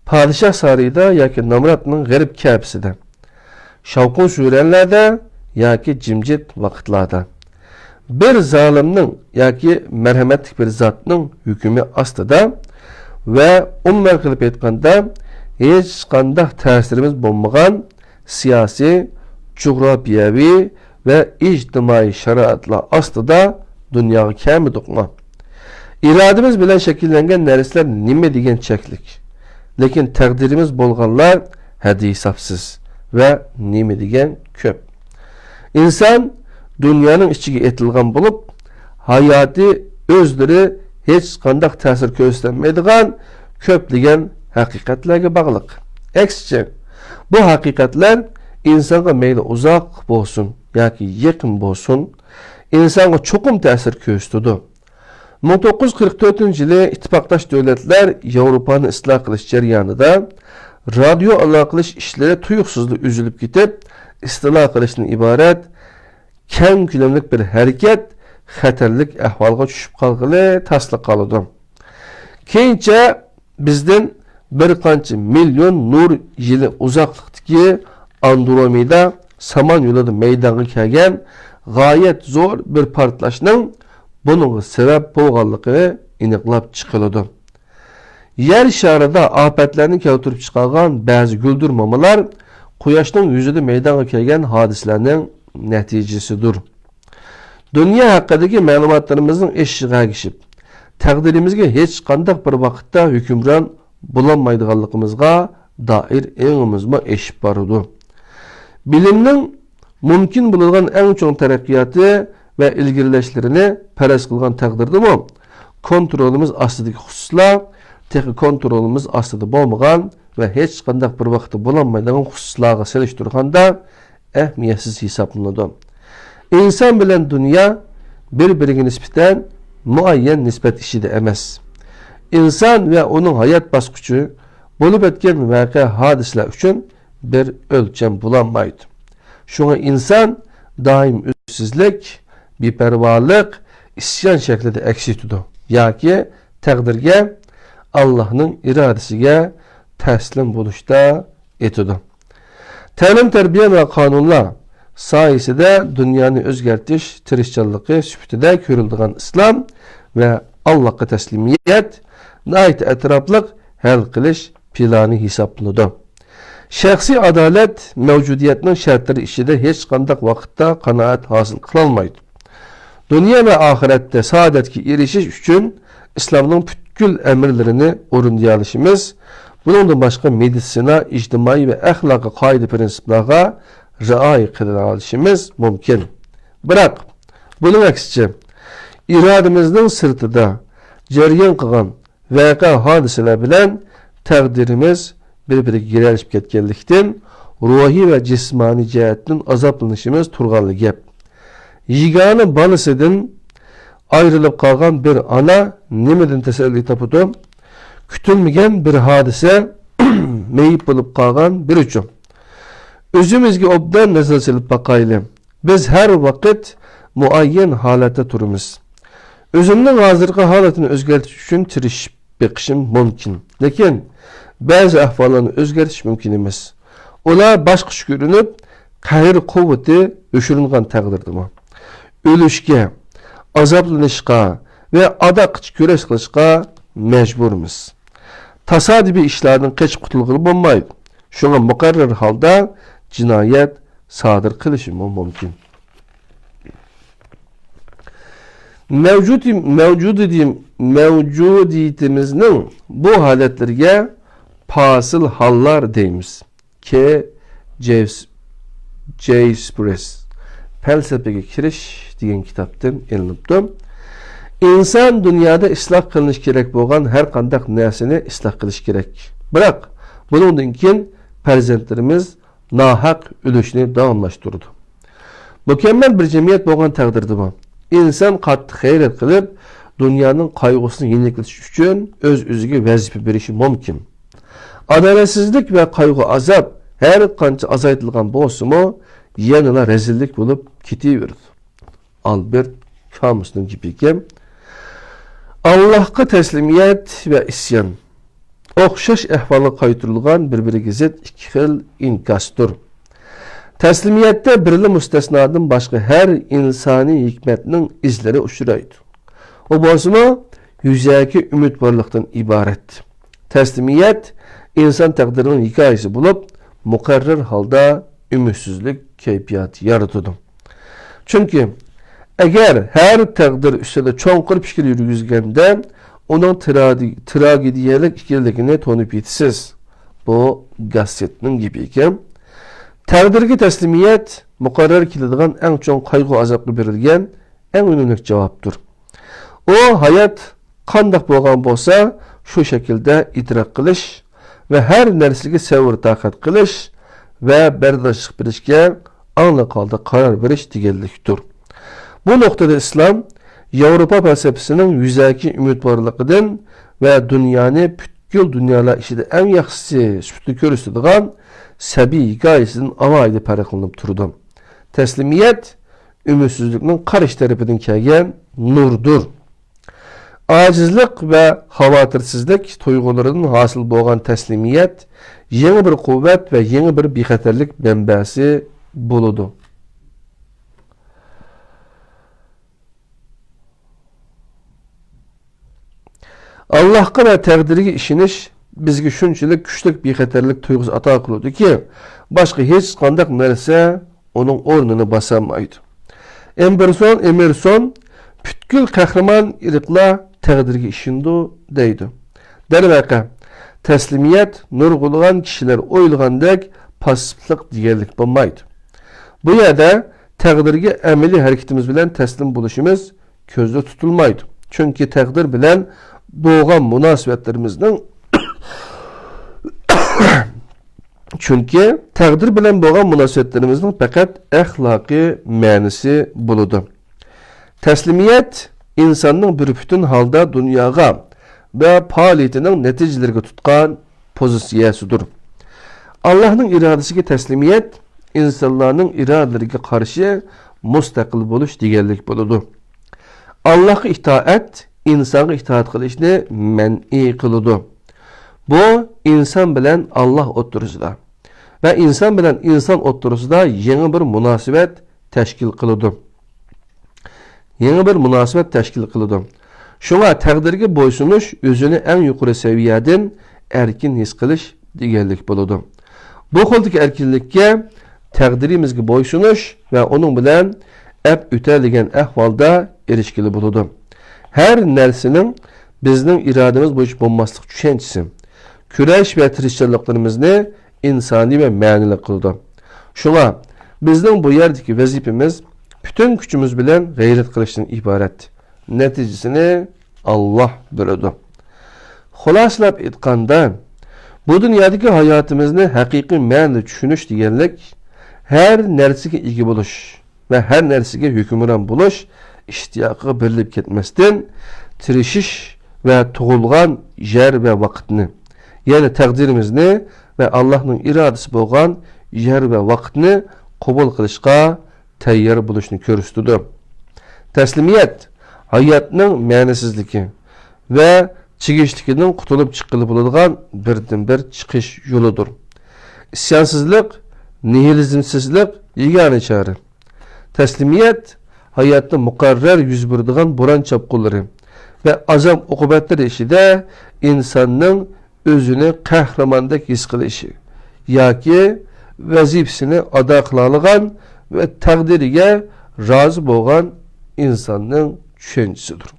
padişah sarayda yaki namratının garip kâbiside, şavkun sürenlerde yaki cimcit vakitlarda, bir zalimnin yaki merhametlik bir zatının hükümü astıda ve ummer kılıp etkanda hiç kandak tesirimiz bulmagan siyasi, coğrafiyavi ve ictimai şeriatla astıda dünyayı kemi dokma. İradimiz bilen şekillengen neresler nime degen çeklik. Lekin takdirimiz bolganlar hadi hesapsız ve nime degen köp. İnsan dünyanın içine etilgan bulup hayatı özleri hiç kandak tesir göstermeydigan köp degen hakikatlerge bağlılık. Eksince bu hakikatler insana meyli uzak bolsun yaki yakın bolsun insana çokum tesir gösterdi. 1944 yılı ittifakdaş devletler Avrupa'nı ıslah kılış jaryanida radyo alaqılış işlere tuyuksuzlu üzülüp gitip ıslah kılışın ibaret keng külemlik bir hareket xatarlik ahvalga tushib qalgılı tasliq qalıdı. Keyinçe bizden bir qancha milyon nur yılı uzaklıktaki Andromeda Samanyolu'da meydana kelgan gayet zor bir partlaşның bunun sebep bolganlыгы iniqlab çıkıldı. Yer şarida afetlerini keltirip çıkargan bazı güldürmamalar Quyoshning yüzüde meydana kelgan hadislerinin neticesidir. Dünya hakkındaki malumatlarımızın eşiğe geçip, takdirimizge hiç kandak bir vakitte hükümran bulanmaydıganlığımızga dair eňimizme eşip barıdı. Bilimnin mümkün bulungan en çok terakkiyatı ve ilgilileşlerini peres kılgan takdirdimi? Kontrolümüz aslındaki hususlar, tek kontrolümüz aslında bolmagan ve hiç kandak bir vakitte bulanmaydıgan hususlarga seliştirganda ehmiyetsiz hesaplanıdı. İnsan bilen dünya birbirine nispeten muayyen nispet işi de emes. İnsan ve onun hayat baskıcı bulup etken vaka hadisler için bir ölçem bulanmaydı. Şuna insan daim üstsizlik, bipervalık, isyan şeklinde eksitudu. Ya ki takdirge Allah'ın iradesiga teslim buluşta etudu. Ta'lim terbiye ve kanunlar sayesinde dünyanı özgertiş tirişçalığı süpütüde körüldüğün İslam ve Allah'a teslimiyet nait etraflık hal kılış planı hesaplanıdı. Şahsi adalet mevcudiyetinin şartları işide hiç kandak vakitte kanaat hasıl kılalmaydı. Dünya ve ahirette saadetki erişiş için İslam'ın bütkül emirlerini orundayalışımız, bunun da başka medisina, ictimai ve ahlaka kaydı prensiplara riayet kılınalışımız mümkün. Bırak, bunun aksice, irademizin sırtıda ceryan kılan vaka hadiseler bilen takdirimiz birbiri girelişip ketkenlikten ruhi ve cismani cihetten azaplanışımız turgalı gep. Yigani balısıdın ayrılıp kalgan bir ana nemeden teselli tapudu? Kütülmegen bir hadise meyip bulup kalgan bir uçum. Özümüzge obdan nazar silip bakaylı. Biz her vakit muayyen halette turumuz. Özümün hazırki halatını özgertiş için tirişip bekişim mümkün. Lekin bazı ahvallarını özgertiş mümkün emas. Olar başkış görünüp kahir kuvveti öşürüngan takdirdi mi? Ölüşke, azaplanışka ve adaq köreş kılışka mecburumuz. Tasadibi işlerden keç kutulgulu bulmaydı. Şuna mukarrer halda cinayet sadır kılışım mümkün. Mevcudiyetimizin bu haletlerine pasıl hallar deyimiz. K. Jaspers Felsefeye Kiriş diyen kitaptan elinipdi. İnsan dünyada ıslah kılınış gerek boğan her kandak nesini ıslah kılış gerek. Bırak, bunun için perzentlerimiz nahak ölüşünü davamlaştırdı. Mükemmel bir cemiyet boğan takdirdi bu. İnsan katı hayret kılıp, dunyoning qayg'usini yengillatish uchun o'z-o'ziga vazifa berishi mumkin. Adolatsizlik va qayg'u azob har qancha azaytilgan bo'lsa-mu, yanada rezillik bo'lib ketaverdi. Albert Camus'ning gapiga Allohga taslimiyat va isyon o'xshash ahvolga qaytarilgan bir-biriga zid ikki xil inkastur. Taslimiyatda birli mustasnodan boshqa har insoniy hikmatning izlari uchraydi. O bo'lsa-mu, yuzaki umidvorlikdan iborat. Taslimiyat inson taqdirining hikoyasi bo'lib, muqarrar holda umidsizlik kayfiyati yaratadi. Chunki agar har taqdir ustida cho'nqir fikr yurgizganda, uning tragediyalik ekanligini to'nib yetasiz. Bu Gassetning gapi ekan. Taqdirga taslimiyat muqarrar keladigan eng cho'ng qayg'u azobga berilgan eng unumli javobdir. O hayot qandoq bo'lgan bo'lsa, shu shaklda idrok qilish va har narsaga sabr taqat qilish va bardoshlik berishga aniq holda qaror berish deganlikdir. Bu nuqtada islom Yevropa felsefasining yuzaki umidvorligidan va dunyoni butkul dunyolar ichida eng yaxshisi sifatida ko'rsatadigan sabiy hikoyasidan alohida farqlanib turdi. Taslimiyat umidsizlikning qarish tarafidan kelgan nurdur. Acizlik ve xavotirsizlik tuyg'ularidan hosil bo'lgan taslimiyat yangi bir quvvat ve yangi bir bexatarlik manbasi bo'ladi. Allohga ve taqdiriga ishonish bizga shunchalik kuchli bexatarlik tuyg'usi ato qiladi-ki, boshqa hech qanday narsa uning o'rnini bosamaydi. Emerson butkul qahramon irqlar taqdirga ishindi deydi. Darvaqa taslimiyat nurg'ulg'an kishilar o'ylagandek passivlik deganlik bo'lmaydi. Bu yerda taqdirga amaliy harakatimiz bilan taslim bo'lishimiz ko'zda tutilmaydi. Chunki taqdir bilan bo'lgan munosabatlarimizning faqat axloqiy ma'nosi bo'ladi. Taslimiyat insonning bir bütün halda dunyoga ve faoliyatining natijalariga tutgan pozitsiyasidir. Allohning irodasiga taslimiyat insonlarning irodalariga qarshi mustaqil bo'lish deganlik bo'ladi. Allohga itoat insonga itoat qilishni man'iy qiladi. Bu inson bilan Alloh o'rtasida va inson bilan inson o'rtasida yangi bir munosabat tashkil qiladi. Şuna taqdirga bo'ysunish o'zini eng yuqori seviyadan erkin his qilish deganlik bo'ladi. Bu xoldagi erkinlikka taqdirimizga bo'ysunish va uning bilan o'tadigan ahvolda erishgili bo'ladi. Her narsaning bizning irodamiz bo'yicha bo'lmaslik tushunchisi, kurash va tirishchiliklarimizni insoniy va ma'nili qiladi. Shuna bizning bu yerdagi vazifamiz bütün gücümüz bilen gayret qilishdan iborat. Neticesini Allah beradi. Xulaslab aytganda, bu dunyodagi hayotimizni haqiqiy ma'noda tushunish deganlik her narsaga ega bo'lish va har narsaga hukmron bo'lish ishtiyoqiga berilib ketmasdan tirishish va tug'ilgan yer va vaqtni, ya'ni taqdirimizni va Allohning irodasi bo'lgan yer va vaqtni qabul qilishga tayyor bo'lishni ko'rsatdi. Taslimiyat hayotning ma'nosizligi va chigishligidan qutulib chiqilib bo'ladigan birdan-bir chiqish yo'lidir. Isyonsizlik, nihilizmsizlik yegona chora. Taslimiyat hayotda muqarrar yuz beradigan bo'ron chapqunlari va azam uqubatlari ishida insonning o'zini qahramondek his qilishi yoki vazifasini ado qila olgan ve taqdiriga razı bo'lgan insonning tushunchasidir.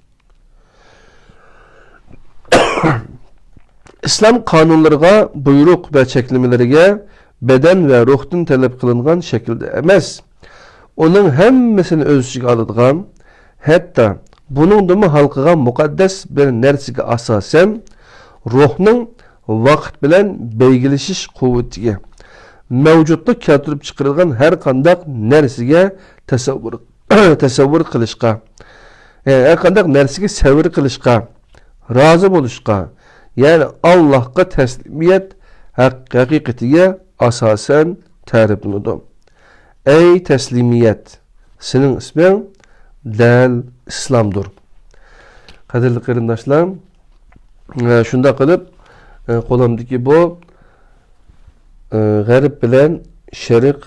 İslam qonunlariga, buyruq va cheklamalariga beden ve ruhdan talab qilingan shaklda emas, uning hammasini o'z ichiga oladigan, hatto buningdimi halqiga muqaddas bir narsaga asosan ruhning vaqt bilan belgilashish quvvatiga, mavjudlik keltirib chiqarilgan har qanday narsaga tasavvur qilishga Her qanday narsaga sabr qilishga, rozi bo'lishga, ya'ni Allohga taslimiyat haqiqatiga asosan ta'riflanadi. Ey taslimiyat, sening isming dal islomdir. Qadrli qarindoshlar, shunda qilib qo'limdagi bu g'arb bilan sharq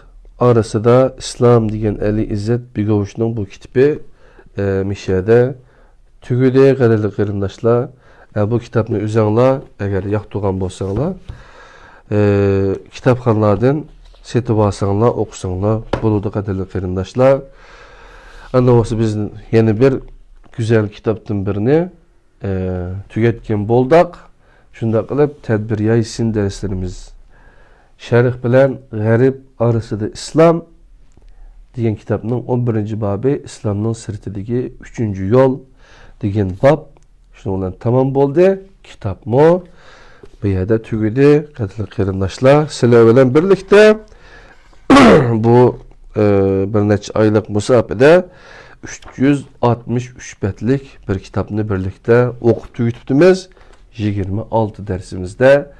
orasida islom degan Ali Izzat Begovichning bu kitobi mishada tugudi. Qadrli qarindoshlar, bu kitobni o'zinglar agar yoqtirgan bo'lsanglar, kitobxonlardan setib olsanglar, o'qisanglar bo'ladi. Qadrli qarindoshlar, ana o'zi biz yana bir güzel kitaptan birini tüketken boldak. Şunda qilib tedbir yaysin derslerimiz. Şerh bilen garip arasında İslam degan kitapның 11. babı İslamның sirtidagi 3. yol degan bab. Şunu bilan tamam bo'ldi. Kitap mo bu yerda tugidi. Qadrli qarindoshlar, sizlar bilan birlikda bu bir necha oylik musofada 363 betlik bir kitapni birlikte okup tüyütüptümüz. 26 dersimizde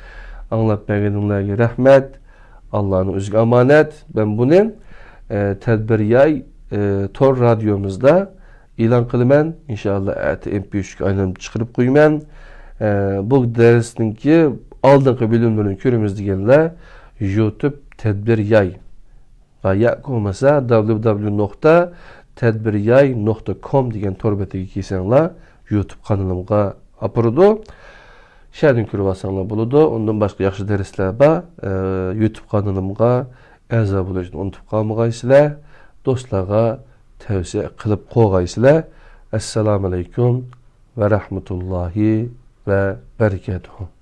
anlap bergenlerine rahmet. Allah'ın özgü amanet. Ben bunun tedbir yay tor radyomuzda ilan kılımen. İnşallah MP3 aylanıp çıkarıp koymen. Bu dersin ki aldığın bilimlerin körümüz diyenler YouTube tedbir yay. Ve yak olmasa www.tedbiryay.com degan torbetiga kelsanlar YouTube kanalımga apırdı. Şəhərin körüb alsanlar buludu. Ondan başqa yaxşı dərslər var. YouTube kanalımga a'zo bo'lishni unutib qolmag'aysizlar. Do'stlarga tavsiya qilib qo'yg'aysizlar. Assalomu alaykum va rahmatullohi va barakatuh.